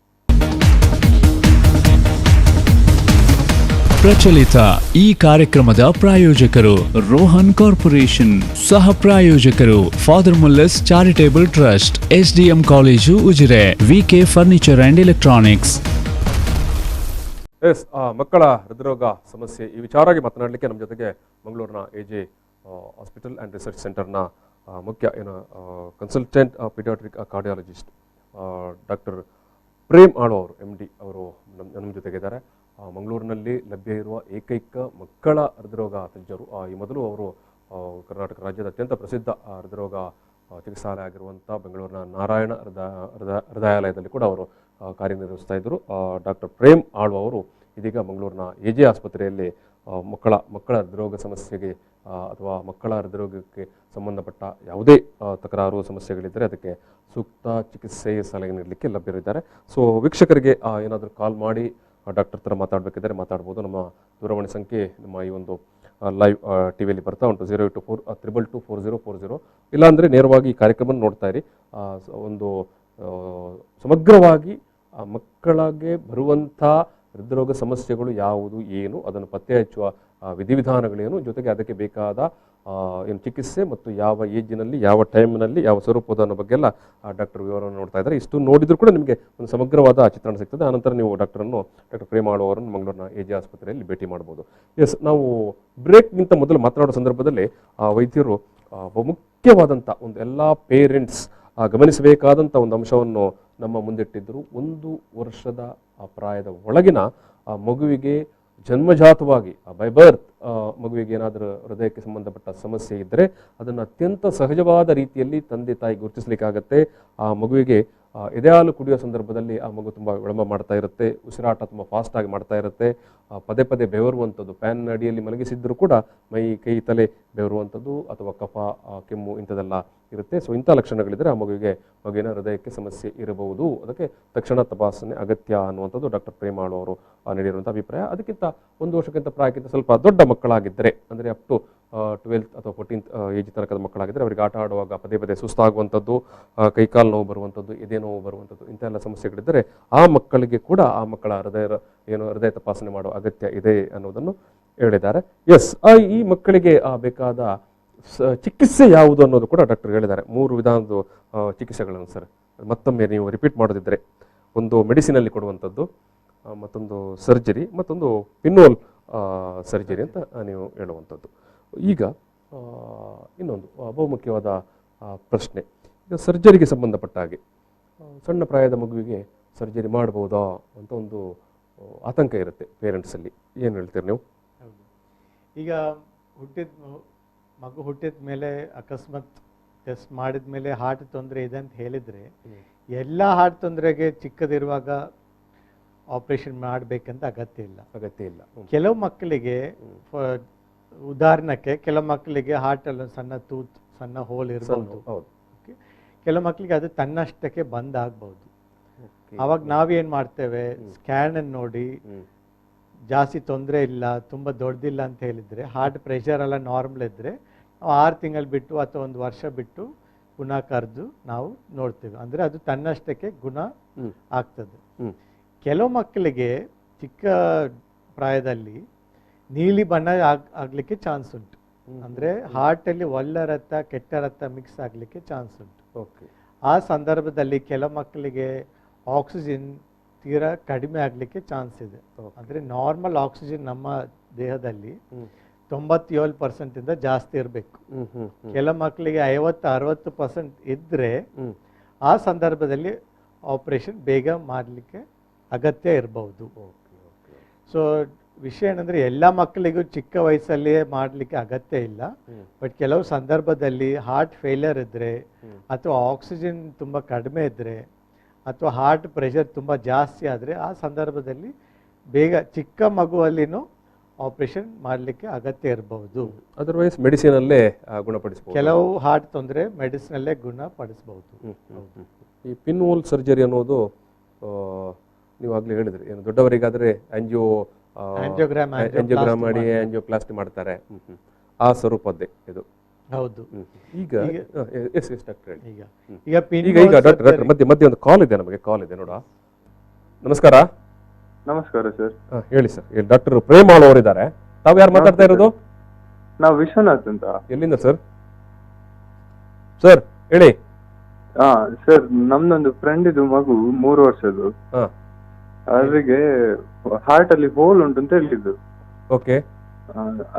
S1: ಪ್ರಚಲಿತ ಈ ಕಾರ್ಯಕ್ರಮದ ಪ್ರಾಯೋಜಕರು ರೋಹನ್ ಕಾರ್ಪೊರೇಷನ್, ಸಹ ಪ್ರಾಯೋಜಕರು father Muller's charitable trust, SDM college Ujire, VK furniture and electronics.
S2: ಮಕ್ಕಳ ಹೃದ್ರೋಗ ಸಮಸ್ಯೆ ಈ ವಿಚಾರವಾಗಿ ಮಾತನಾಡಲಿಕ್ಕೆ ನಮ್ಮ ಜೊತೆಗೆ ಮಂಗಳೂರಿನ ಎಜೆ ಹಾಸ್ಪಿಟಲ್ ಆ್ಯಂಡ್ ರಿಸರ್ಚ್ ಸೆಂಟರ್ನ ಮುಖ್ಯ consultant paediatric cardiologist doctor Prem Alva ಅವರು MD ಅವರು ನಮ್ಮ ಜೊತೆಗಿದ್ದಾರೆ. ಮಂಗಳೂರಿನಲ್ಲಿ ಲಭ್ಯ ಇರುವ ಏಕೈಕ ಮಕ್ಕಳ ಹೃದ್ರೋಗ ತಜ್ಞರು. ಈ ಮೊದಲು ಅವರು ಕರ್ನಾಟಕ ರಾಜ್ಯದ ಅತ್ಯಂತ ಪ್ರಸಿದ್ಧ ಹೃದ್ರೋಗ ಚಿಕಿತ್ಸಾಲಯ ಆಗಿರುವಂಥ ಬೆಂಗಳೂರಿನ ನಾರಾಯಣ ಹೃದಯಾಲಯದಲ್ಲಿ ಕೂಡ ಅವರು ಕಾರ್ಯನಿರ್ವಹಿಸ್ತಾ ಇದ್ದರು. ಡಾಕ್ಟರ್ ಪ್ರೇಮ್ ಆಳ್ವ ಅವರು ಇದೀಗ ಮಂಗಳೂರಿನ ಎಜೆ ಆಸ್ಪತ್ರೆಯಲ್ಲಿ ಮಕ್ಕಳ ಹೃದ್ರೋಗ ಸಮಸ್ಯೆಗೆ ಅಥವಾ ಮಕ್ಕಳ ಹೃದ್ರೋಗಕ್ಕೆ ಸಂಬಂಧಪಟ್ಟ ಯಾವುದೇ ತಕರಾರು ಸಮಸ್ಯೆಗಳಿದ್ದರೆ ಅದಕ್ಕೆ ಸೂಕ್ತ ಚಿಕಿತ್ಸೆ ಸಲಹೆ ನೀಡಲಿಕ್ಕೆ ಲಭ್ಯರಿದ್ದಾರೆ. ಸೊ ವೀಕ್ಷಕರಿಗೆ ಏನಾದರೂ ಕಾಲ್ ಮಾಡಿ ಡಾಕ್ಟರ್ ಹತ್ರ ಮಾತಾಡಬೇಕಿದ್ದರೆ ಮಾತಾಡ್ಬೋದು. ನಮ್ಮ ದೂರವಾಣಿ ಸಂಖ್ಯೆ ನಮ್ಮ ಈ ಒಂದು ಲೈವ್ ಟಿವಿಯಲ್ಲಿ ಬರ್ತಾ ಉಂಟು 084 ಇಲ್ಲಾಂದರೆ ನೇರವಾಗಿ ಈ ಕಾರ್ಯಕ್ರಮ ನೋಡ್ತಾ ಇರಿ. ಒಂದು ಸಮಗ್ರವಾಗಿ ಮಕ್ಕಳಿಗೆ ಬರುವಂಥ ಹೃದ್ರೋಗ ಸಮಸ್ಯೆಗಳು ಯಾವುದು, ಏನು, ಅದನ್ನು ಪತ್ತೆ ಹಚ್ಚುವ ವಿಧಿವಿಧಾನಗಳೇನು, ಜೊತೆಗೆ ಅದಕ್ಕೆ ಬೇಕಾದ ಏನು ಚಿಕಿತ್ಸೆ ಮತ್ತು ಯಾವ ಏಜಿನಲ್ಲಿ ಯಾವ ಟೈಮ್ನಲ್ಲಿ ಯಾವ ಸ್ವರೂಪದ ಅನ್ನೋ ಬಗ್ಗೆ ಎಲ್ಲ ಡಾಕ್ಟರ್ ವಿವರವನ್ನು ನೋಡ್ತಾ ಇದ್ದಾರೆ. ಇಷ್ಟು ನೋಡಿದರೂ ಕೂಡ ನಿಮಗೆ ಒಂದು ಸಮಗ್ರವಾದ ಚಿತ್ರಣ ಸಿಗ್ತದೆ. ಆನಂತರ ನೀವು ಡಾಕ್ಟರ್ ಪ್ರೇಮ್ ಆಳ್ವ ಅವರನ್ನು ಮಂಗಳೂರಿನ ಎಜೆ ಆಸ್ಪತ್ರೆಯಲ್ಲಿ ಭೇಟಿ ಮಾಡ್ಬೋದು. ನಾವು ಬ್ರೇಕ್ಗಿಂತ ಮೊದಲು ಮಾತನಾಡೋ ಸಂದರ್ಭದಲ್ಲಿ ವೈದ್ಯರು ಮುಖ್ಯವಾದಂಥ ಒಂದು ಎಲ್ಲ ಪೇರೆಂಟ್ಸ್ ಗಮನಿಸಬೇಕಾದಂಥ ಒಂದು ಅಂಶವನ್ನು ನಮ್ಮ ಮುಂದಿಟ್ಟಿದ್ದರು. 1 ವರ್ಷದ ಪ್ರಾಯದ ಒಳಗಿನ ಮಗುವಿಗೆ ಜನ್ಮಜಾತವಾಗಿ ಬೈ ಬರ್ತ್ ಮಗುವಿಗೆ ಏನಾದರೂ ಹೃದಯಕ್ಕೆ ಸಂಬಂಧಪಟ್ಟ ಸಮಸ್ಯೆ ಇದ್ದರೆ ಅದನ್ನು ಅತ್ಯಂತ ಸಹಜವಾದ ರೀತಿಯಲ್ಲಿ ತಂದೆ ತಾಯಿ ಗುರುತಿಸಲಿಕ್ಕಾಗತ್ತೆ. ಆ ಮಗುವಿಗೆ ಎದೆಹಾಲು ಕುಡಿಯೋ ಸಂದರ್ಭದಲ್ಲಿ ಆ ಮಗು ತುಂಬ ವಿಳಂಬ ಮಾಡ್ತಾ ಇರುತ್ತೆ, ಉಸಿರಾಟ ತುಂಬ ಫಾಸ್ಟಾಗಿ ಮಾಡ್ತಾ ಇರುತ್ತೆ, ಪದೇ ಪದೇ ಬೆವರುವಂಥದ್ದು, ಫ್ಯಾನ್ ಅಡಿಯಲ್ಲಿ ಮಲಗಿಸಿದ್ದರೂ ಕೂಡ ಕೈ ತಲೆ ಬೆವರುವಂಥದ್ದು ಅಥವಾ ಕಫ ಕೆಮ್ಮು ಇಂಥದ್ದೆಲ್ಲ ಇರುತ್ತೆ. ಸೊ ಇಂಥ ಲಕ್ಷಣಗಳಿದ್ದರೆ ಆ ಮಗುವಿನ ಹೃದಯಕ್ಕೆ ಸಮಸ್ಯೆ ಇರಬಹುದು. ಅದಕ್ಕೆ ತಕ್ಷಣ ತಪಾಸಣೆ ಅಗತ್ಯ ಅನ್ನುವಂಥದ್ದು ಡಾಕ್ಟರ್ ಪ್ರೇಮ್ ಆಳ್ವ ಅವರು ನೀಡಿರುವಂಥ ಅಭಿಪ್ರಾಯ. ಅದಕ್ಕಿಂತ 1 ವರ್ಷಕ್ಕಿಂತ ಪ್ರಾಯಕ್ಕಿಂತ ಸ್ವಲ್ಪ ದೊಡ್ಡ ಮಕ್ಕಳಾಗಿದ್ದರೆ, ಅಂದರೆ ಅಪ್ ಟು 12th ಅಥವಾ 14th ಏಜ್ ತನಕದ ಮಕ್ಕಳಾಗಿದ್ದರೆ ಅವರಿಗೆ ಆಟ ಆಡುವಾಗ ಪದೇ ಪದೇ ಸುಸ್ತಾಗುವಂಥದ್ದು, ಕೈಕಾಲು ನೋವು ಬರುವಂಥದ್ದು, ಎದೆ ನೋವು ಬರುವಂಥದ್ದು, ಇಂಥ ಎಲ್ಲ ಸಮಸ್ಯೆಗಳಿದ್ದರೆ ಆ ಮಕ್ಕಳಿಗೆ ಕೂಡ ಆ ಮಕ್ಕಳ ಹೃದಯ ತಪಾಸಣೆ ಮಾಡುವ ಅಗತ್ಯ ಇದೆ ಅನ್ನೋದನ್ನು ಹೇಳಿದ್ದಾರೆ. ಈ ಮಕ್ಕಳಿಗೆ ಬೇಕಾದ ಚಿಕಿತ್ಸೆ ಯಾವುದು ಅನ್ನೋದು ಕೂಡ ಡಾಕ್ಟರ್ ಹೇಳಿದ್ದಾರೆ. 3 ವಿಧಾನದ ಚಿಕಿತ್ಸೆಗಳನ್ನು ಸರ್ ಮತ್ತೊಮ್ಮೆ ನೀವು ರಿಪೀಟ್ ಮಾಡೋದಿದ್ದರೆ, ಒಂದು ಮೆಡಿಸಿನಲ್ಲಿ ಕೊಡುವಂಥದ್ದು, ಮತ್ತೊಂದು ಸರ್ಜರಿ, ಮತ್ತೊಂದು ಪಿನ್ನೋಲ್ ಸರ್ಜರಿ ಅಂತ ನೀವು ಹೇಳುವಂಥದ್ದು. ಈಗ ಇನ್ನೊಂದು ಬಹುಮುಖ್ಯವಾದ ಪ್ರಶ್ನೆ, ಈಗ ಸರ್ಜರಿಗೆ ಸಂಬಂಧಪಟ್ಟ ಹಾಗೆ ಸಣ್ಣ ಪ್ರಾಯದ ಮಗುವಿಗೆ ಸರ್ಜರಿ ಮಾಡ್ಬೋದಾ ಅಂತ ಒಂದು ಆತಂಕ ಇರುತ್ತೆ ಪೇರೆಂಟ್ಸಲ್ಲಿ. ಏನು ಹೇಳ್ತೀರಿ ನೀವು?
S3: ಈಗ ಮಗು ಹುಟ್ಟಿದ ಮೇಲೆ ಅಕಸ್ಮಾತ್ ಟೆಸ್ಟ್ ಮಾಡಿದ ಮೇಲೆ ಹಾರ್ಟ್ ತೊಂದರೆ ಇದೆ ಅಂತ ಹೇಳಿದರೆ, ಎಲ್ಲ ಹಾರ್ಟ್ ತೊಂದರೆಗೆ ಚಿಕ್ಕದಿರುವಾಗ ಆಪರೇಷನ್ ಮಾಡಬೇಕಂತ ಅಗತ್ಯ ಇಲ್ಲ. ಕೆಲವು ಮಕ್ಕಳಿಗೆ ಉದಾಹರಣಕ್ಕೆ ಕೆಲವು ಮಕ್ಕಳಿಗೆ ಹಾರ್ಟಲ್ಲಿ ಸಣ್ಣ ಹೋಲ್ ಇರ್ಬೋದು, ಕೆಲವು ಮಕ್ಕಳಿಗೆ ಅದು ತನ್ನಷ್ಟಕ್ಕೆ ಬಂದ್ ಆಗ್ಬಹುದು. ಅವಾಗ ನಾವೇನ್ ಮಾಡ್ತೇವೆ, ಸ್ಕ್ಯಾನ್ ಅನ್ನು ನೋಡಿ ಜಾಸ್ತಿ ತೊಂದರೆ ಇಲ್ಲ, ತುಂಬ ದೊಡ್ಡದಿಲ್ಲ ಅಂತ ಹೇಳಿದರೆ, ಹಾರ್ಟ್ ಪ್ರೆಷರ್ ಎಲ್ಲ ನಾರ್ಮಲ್ ಇದ್ದರೆ 6 ತಿಂಗಳು ಬಿಟ್ಟು ಅಥವಾ 1 ವರ್ಷ ಬಿಟ್ಟು ಪುನಃ ಕರೆದು ನಾವು ನೋಡ್ತೇವೆ. ಅಂದರೆ ಅದು ತನ್ನಷ್ಟಕ್ಕೆ ಗುಣ ಆಗ್ತದೆ. ಕೆಲವು ಮಕ್ಕಳಿಗೆ ಚಿಕ್ಕ ಪ್ರಾಯದಲ್ಲಿ ನೀಲಿ ಬಣ್ಣ ಆಗಲಿಕ್ಕೆ ಚಾನ್ಸ್ ಉಂಟು. ಅಂದರೆ ಹಾರ್ಟಲ್ಲಿ ಒಳ್ಳೆ ರಕ್ತ ಕೆಟ್ಟ ರಕ್ತ ಮಿಕ್ಸ್ ಆಗಲಿಕ್ಕೆ ಚಾನ್ಸ್ ಉಂಟು. ಆ ಸಂದರ್ಭದಲ್ಲಿ ಕೆಲವು ಮಕ್ಕಳಿಗೆ ಆಕ್ಸಿಜನ್ ತೀರಾ ಕಡಿಮೆ ಆಗಲಿಕ್ಕೆ ಚಾನ್ಸ್ ಇದೆ. ಅಂದರೆ ನಾರ್ಮಲ್ ಆಕ್ಸಿಜನ್ ನಮ್ಮ ದೇಹದಲ್ಲಿ 97% ಜಾಸ್ತಿ ಇರಬೇಕು. ಕೆಲ ಮಕ್ಕಳಿಗೆ 50-60% ಇದ್ದರೆ ಆ ಸಂದರ್ಭದಲ್ಲಿ ಆಪರೇಷನ್ ಬೇಗ ಮಾಡಲಿಕ್ಕೆ ಅಗತ್ಯ ಇರಬಹುದು. ಸೊ ವಿಷಯ ಏನಂದರೆ ಎಲ್ಲ ಮಕ್ಕಳಿಗೂ ಚಿಕ್ಕ ವಯಸ್ಸಲ್ಲಿಯೇ ಮಾಡಲಿಕ್ಕೆ ಅಗತ್ಯ ಇಲ್ಲ. ಬಟ್ ಕೆಲವು ಸಂದರ್ಭದಲ್ಲಿ ಹಾರ್ಟ್ ಫೇಲಿಯರ್ ಇದ್ದರೆ ಅಥವಾ ಆಕ್ಸಿಜನ್ ತುಂಬ ಕಡಿಮೆ ಇದ್ದರೆ ಅಥವಾ ಹಾರ್ಟ್ ಪ್ರೆಷರ್ ತುಂಬ ಜಾಸ್ತಿ ಆದರೆ ಆ ಸಂದರ್ಭದಲ್ಲಿ ಬೇಗ ಚಿಕ್ಕ ಮಗುವಲ್ಲಿನೂ ಆಪರೇಷನ್ ಮಾಡಲಿಕ್ಕೆ ಅಗತ್ಯ ಇರಬಹುದು.
S2: ಅದರ್ವೈಸ್ ಮೆಡಿಸಿನಲ್ಲೇ ಗುಣಪಡಿಸಬಹುದು.
S3: ಕೆಲವು ಹಾರ್ಟ್ ತೊಂದರೆ ಮೆಡಿಸಿನಲ್ಲೇ ಗುಣಪಡಿಸಬಹುದು.
S2: ಈ ಪಿನ್ ಹೋಲ್ ಸರ್ಜರಿ ಅನ್ನೋದು ನೀವು ಆಗಲೇ ಹೇಳಿದ್ರಿ, ಏನು ದೊಡ್ಡವರಿಗಾದರೆ
S3: ಆಂಜಿಯೋಗ್ರಾಮ್
S2: ಮಾಡಿ ಆಂಜಿಯೋಪ್ಲಾಸ್ಟಿ ಮಾಡ್ತಾರೆ, ಆ ಸ್ವರೂಪದ್ದೇ ಇದು.
S3: ಹೌದು.
S2: ಈಗ ಡಾಕ್ಟರ್
S3: ಈಗ
S2: ಡಾಕ್ಟರ್ ಮಧ್ಯೆ ಒಂದು ಕಾಲ್ ಇದೆ, ನಮಗೆ ಕಾಲ್ ಇದೆ ನೋಡ. ನಮಸ್ಕಾರ.
S4: ನಮಸ್ಕಾರ ಸರ್.
S2: ಹೇಳಿ ಸರ್. ಡಾಕ್ಟರ್ ಪ್ರೇಮಾಳ್ ಅವರಿದ್ದಾರೆ. ತಾವು ಯಾರು ಮಾತಾಡ್ತಾ ಇರೋದು?
S4: ನಾವು ವಿಶ್ವನಾಥ್ ಅಂತ.
S2: ಎಲ್ಲಿಂದ ಸರ್? ಸರ್ ಹೇಳಿ.
S4: ಸರ್, ನಮ್ದೊಂದು ಫ್ರೆಂಡ್ ಇದು ಮಗು 3 ವರ್ಷದ್ದು. ಅವರಿಗೆ ಹಾರ್ಟ್ ಅಲ್ಲಿ ಹೋಲ್ ಉಂಟು ಅಂತ ಹೇಳಿದ್ದು.
S2: ಓಕೆ.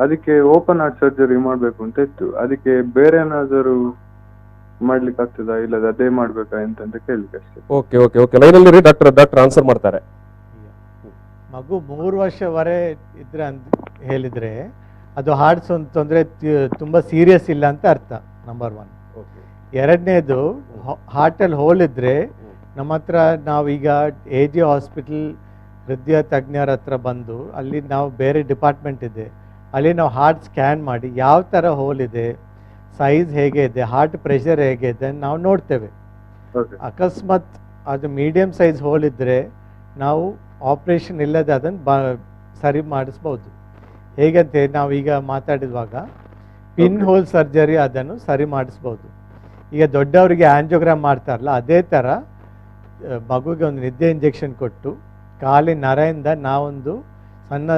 S4: ಅದಕ್ಕೆ ಓಪನ್ ಹಾರ್ಟ್ ಸರ್ಜರಿ ಮಾಡ್ಬೇಕು ಅಂತ ಇತ್ತು. ಅದಕ್ಕೆ ಬೇರೆ ಏನಾದರೂ ಮಾಡ್ಲಿಕ್ಕೆ ಆಗ್ತದಾ, ಇಲ್ಲದ ಅದೇ ಮಾಡ್ಬೇಕಾ ಅಂತ ಕೇಳಿಕ್ಕೆ ಅಷ್ಟೇ.
S2: ಓಕೆ ಓಕೆ ಓಕೆ ಲೈನಲ್ಲಿ ಡಾಕ್ಟರ್ ಆನ್ಸರ್ ಮಾಡ್ತಾರೆ.
S3: ಮಗು 3 ವರ್ಷವರೆ ಇದ್ರೆ ಅಂತ ಹೇಳಿದ್ರೆ ಅದು ಹಾರ್ಟ್ ತೊಂದರೆ ತುಂಬ ಸೀರಿಯಸ್ ಇಲ್ಲ ಅಂತ ಅರ್ಥ, ನಂಬರ್ 1. ಎರಡನೇದು, ಹಾರ್ಟಲ್ಲಿ ಹೋಲ್ ಇದ್ದರೆ ನಮ್ಮ ಹತ್ರ ನಾವೀಗ AJ ಹಾಸ್ಪಿಟಲ್ ಹೃದಯ ತಜ್ಞರ ಹತ್ರ ಬಂದು ಅಲ್ಲಿ ನಾವು ಬೇರೆ ಡಿಪಾರ್ಟ್ಮೆಂಟ್ ಇದೆ, ಅಲ್ಲಿ ನಾವು ಹಾರ್ಟ್ ಸ್ಕ್ಯಾನ್ ಮಾಡಿ ಯಾವ ಥರ ಹೋಲ್ ಇದೆ, ಸೈಜ್ ಹೇಗೆ ಇದೆ, ಹಾರ್ಟ್ ಪ್ರೆಷರ್ ಹೇಗೆ ಇದೆ ನಾವು ನೋಡ್ತೇವೆ. ಅಕಸ್ಮಾತ್ ಅದು ಮೀಡಿಯಮ್ ಸೈಜ್ ಹೋಲ್ ಇದ್ದರೆ ನಾವು ಆಪ್ರೇಷನ್ ಇಲ್ಲದೆ ಅದನ್ನು ಸರಿ ಮಾಡಿಸ್ಬೋದು. ಹೇಗಂತೆ ನಾವೀಗ ಮಾತಾಡಿರುವಾಗ ಪಿನ್ ಹೋಲ್ ಸರ್ಜರಿ ಅದನ್ನು ಸರಿ ಮಾಡಿಸ್ಬೋದು. ಈಗ ದೊಡ್ಡವರಿಗೆ ಆಂಜಿಯೋಗ್ರಾಮ್ ಮಾಡ್ತಾರಲ್ಲ ಅದೇ ಥರ ಮಗುಗೆ ಒಂದು ನಿದ್ದೆ ಇಂಜೆಕ್ಷನ್ ಕೊಟ್ಟು ಕಾಲಿನ ನರೆಯಿಂದ ನಾವೊಂದು ಸಣ್ಣ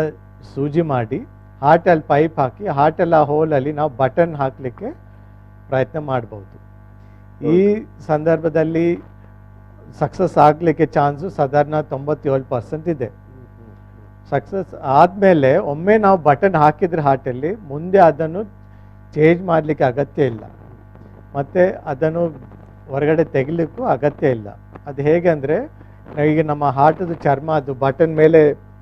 S3: ಸೂಜಿ ಮಾಡಿ ಹಾರ್ಟಲ್ಲಿ ಪೈಪ್ ಹಾಕಿ ಹಾರ್ಟಲ್ಲಿ ಆ ಹೋಲಲ್ಲಿ ನಾವು ಬಟನ್ ಹಾಕಲಿಕ್ಕೆ ಪ್ರಯತ್ನ ಮಾಡ್ಬೋದು. ಈ ಸಂದರ್ಭದಲ್ಲಿ ಸಕ್ಸಸ್ ಆಗಲಿಕ್ಕೆ ಚಾನ್ಸು ಸಾಧಾರಣ 97% ಇದೆ. ಸಕ್ಸಸ್ ಆದಮೇಲೆ ಒಮ್ಮೆ ನಾವು ಬಟನ್ ಹಾಕಿದ್ರೆ ಹಾರ್ಟಲ್ಲಿ ಮುಂದೆ ಅದನ್ನು ಚೇಂಜ್ ಮಾಡಲಿಕ್ಕೆ ಅಗತ್ಯ ಇಲ್ಲ, ಮತ್ತು ಅದನ್ನು ಹೊರಗಡೆ ತೆಗಿಲಿಕ್ಕೂ ಅಗತ್ಯ ಇಲ್ಲ. ಅದು ಹೇಗೆ ಅಂದರೆ ಈಗ ನಮ್ಮ ಹಾರ್ಟದ ಚರ್ಮ ಅದು ಬಟನ್ ಮೇಲೆ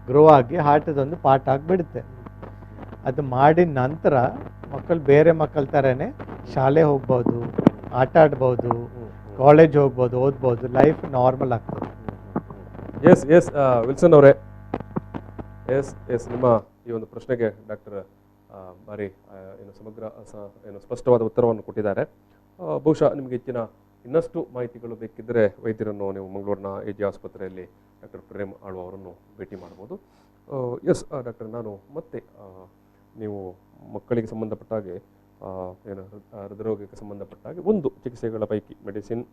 S3: ಗ್ರೋ ಆಗಿ ಹಾರ್ಟದೊಂದು ಪಾರ್ಟ್ ಆಗಿಬಿಡುತ್ತೆ. ಅದು ಮಾಡಿದ ನಂತರ ಮಕ್ಕಳು ಬೇರೆ ಮಕ್ಕಳ ಥರನೇ ಶಾಲೆ ಹೋಗ್ಬೋದು, ಆಟ ಆಡ್ಬೋದು, ಕಾಲೇಜ್ ಹೋಗ್ಬೋದು, ಓದ್ಬೋದು, ಲೈಫ್ ನಾರ್ಮಲ್ ಆಗ್ತದೆ.
S2: ಎಸ್ ವಿಲ್ಸನ್ ಅವರೇ, ಎಸ್ ನಿಮ್ಮ ಈ ಒಂದು ಪ್ರಶ್ನೆಗೆ ಡಾಕ್ಟರ್ ಭಾರಿ ಸಮಗ್ರ ಸ್ಪಷ್ಟವಾದ ಉತ್ತರವನ್ನು ಕೊಟ್ಟಿದ್ದಾರೆ. ಬಹುಶಃ ನಿಮಗೆ ಹೆಚ್ಚಿನ ಇನ್ನಷ್ಟು ಮಾಹಿತಿಗಳು ಬೇಕಿದ್ದರೆ ವೈದ್ಯರನ್ನು ನೀವು ಮಂಗಳೂರಿನ AJ ಆಸ್ಪತ್ರೆಯಲ್ಲಿ ಡಾಕ್ಟರ್ ಪ್ರೇಮ್ ಆಳ್ವ ಅವರನ್ನು ಭೇಟಿ ಮಾಡ್ಬೋದು. ಎಸ್ ಡಾಕ್ಟರ್, ನಾನು ಮತ್ತೆ ನೀವು ಮಕ್ಕಳಿಗೆ ಸಂಬಂಧಪಟ್ಟ ಹಾಗೆ ಹೃದಯರೋಗಕ್ಕೆ ಸಂಬಂಧಪಟ್ಟ ಹಾಗೆ ಒಂದು ಚಿಕಿತ್ಸೆಗಳ ಪೈಕಿ ಮೆಡಿಸಿನ್,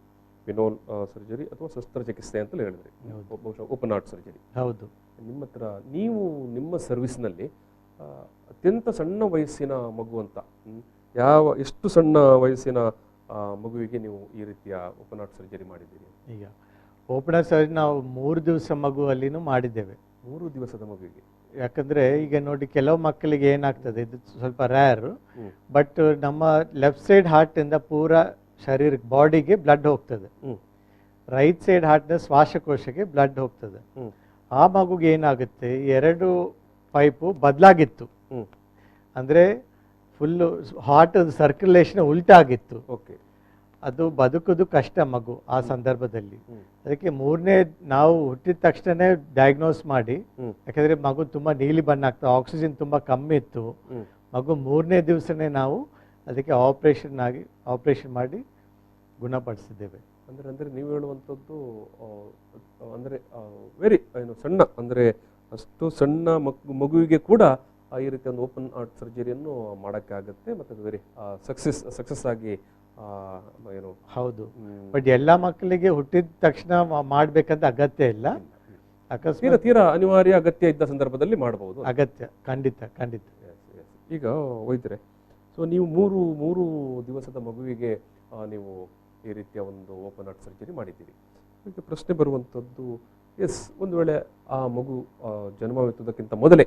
S2: ಪಿನೋಲ್ ಸರ್ಜರಿ ಅಥವಾ ಶಸ್ತ್ರಚಿಕಿತ್ಸೆ ಅಂತಲೇ ಹೇಳಿದ್ರಿ, ಬಹುಶಃ ಓಪನ್ ಹಾರ್ಟ್ ಸರ್ಜರಿ.
S3: ಹೌದು.
S2: ನಿಮ್ಮ ಹತ್ರ ನಿಮ್ಮ ಸರ್ವಿಸ್ನಲ್ಲಿ ಅತ್ಯಂತ ಸಣ್ಣ ವಯಸ್ಸಿನ ಮಗು ಅಂತ ಎಷ್ಟು ಸಣ್ಣ ವಯಸ್ಸಿನ ಮಗುವಿಗೆ ನೀವು ಈ ರೀತಿಯ ಓಪನ್ ಹಾರ್ಟ್ ಸರ್ಜರಿ ಮಾಡಿದ್ದೀರಿ?
S3: ಈಗ ಓಪನ್ ಹಾರ್ಟ್ ಸರ್ಜರಿ ನಾವು 3 ದಿವಸ ಮಗುವಲ್ಲಿನೂ ಮಾಡಿದ್ದೇವೆ.
S2: 3 ದಿವಸದ ಮಗುವಿಗೆ?
S3: ಯಾಕಂದರೆ ಈಗ ನೋಡಿ ಕೆಲವು ಮಕ್ಕಳಿಗೆ ಏನಾಗ್ತದೆ, ಇದು ಸ್ವಲ್ಪ ರ್ಯಾರ್, ಬಟ್ ನಮ್ಮ ಲೆಫ್ಟ್ ಸೈಡ್ ಹಾರ್ಟಿಂದ ಪೂರ ಶರೀರಕ್ಕೆ ಬಾಡಿಗೆ ಬ್ಲಡ್ ಹೋಗ್ತದೆ, ರೈಟ್ ಸೈಡ್ ಹಾರ್ಟ್ನ ಶ್ವಾಸಕೋಶಕ್ಕೆ ಬ್ಲಡ್ ಹೋಗ್ತದೆ. ಆ ಮಗುಗೆ ಏನಾಗುತ್ತೆ, 2 ಪೈಪು ಬದಲಾಗಿತ್ತು, ಅಂದರೆ ಫುಲ್ಲು ಹಾರ್ಟ್ ಸರ್ಕ್ಯುಲೇಷನ್ ಉಲ್ಟಾಗಿತ್ತು.
S2: ಓಕೆ.
S3: ಅದು ಬದುಕೋದು ಕಷ್ಟ ಮಗು ಆ ಸಂದರ್ಭದಲ್ಲಿ. ಅದಕ್ಕೆ 3ನೇ ನಾವು ಹುಟ್ಟಿದ ತಕ್ಷಣನೇ ಡಯಾಗ್ನೋಸ್ ಮಾಡಿ, ಯಾಕಂದರೆ ಮಗು ತುಂಬ ನೀಲಿ ಬಣ್ಣ ಆಗ್ತದೆ, ಆಕ್ಸಿಜನ್ ತುಂಬ ಕಮ್ಮಿ ಇತ್ತು, ಮಗು 3ನೇ ದಿವಸನೇ ನಾವು ಅದಕ್ಕೆ ಆಪರೇಷನ್ ಮಾಡಿ ಗುಣಪಡಿಸಿದ್ದೇವೆ.
S2: ಅಂದರೆ ನೀವು ಹೇಳುವಂಥದ್ದು ಅಂದರೆ ವೆರಿ ಸಣ್ಣ, ಅಂದರೆ ಅಷ್ಟು ಸಣ್ಣ ಮಗುವಿಗೆ ಕೂಡ ಈ ರೀತಿ ಒಂದು ಓಪನ್ ಹಾರ್ಟ್ ಸರ್ಜರಿಯನ್ನು ಮಾಡೋಕ್ಕಾಗತ್ತೆ, ಮತ್ತು ಅದು ವೆರಿ ಸಕ್ಸಸ್ ಆಗಿ
S3: ಹೌದು. ಬಟ್ ಎಲ್ಲ ಮಕ್ಕಳಿಗೆ ಹುಟ್ಟಿದ ತಕ್ಷಣ ಮಾಡಬೇಕಂತ ಅಗತ್ಯ ಇಲ್ಲ, ಅಕಸ್ಮಾತ್
S2: ತೀರಾ ಅನಿವಾರ್ಯ ಅಗತ್ಯ ಇದ್ದ ಸಂದರ್ಭದಲ್ಲಿ ಮಾಡಬಹುದು.
S3: ಅಗತ್ಯ, ಖಂಡಿತ.
S2: ಈಗ ವೈದ್ಯರೇ, ಸೊ ನೀವು 3 ದಿವಸದ ಮಗುವಿಗೆ ನೀವು ಈ ರೀತಿಯ ಒಂದು ಓಪನ್ ಹಾರ್ಟ್ ಸರ್ಜರಿ ಮಾಡಿದ್ದೀರಿ. ಈಗ ಪ್ರಶ್ನೆ ಬರುವಂಥದ್ದು, ಎಸ್, ಒಂದು ವೇಳೆ ಆ ಮಗು ಜನ್ಮವೆತ್ತುವುದಕ್ಕಿಂತ ಮೊದಲೇ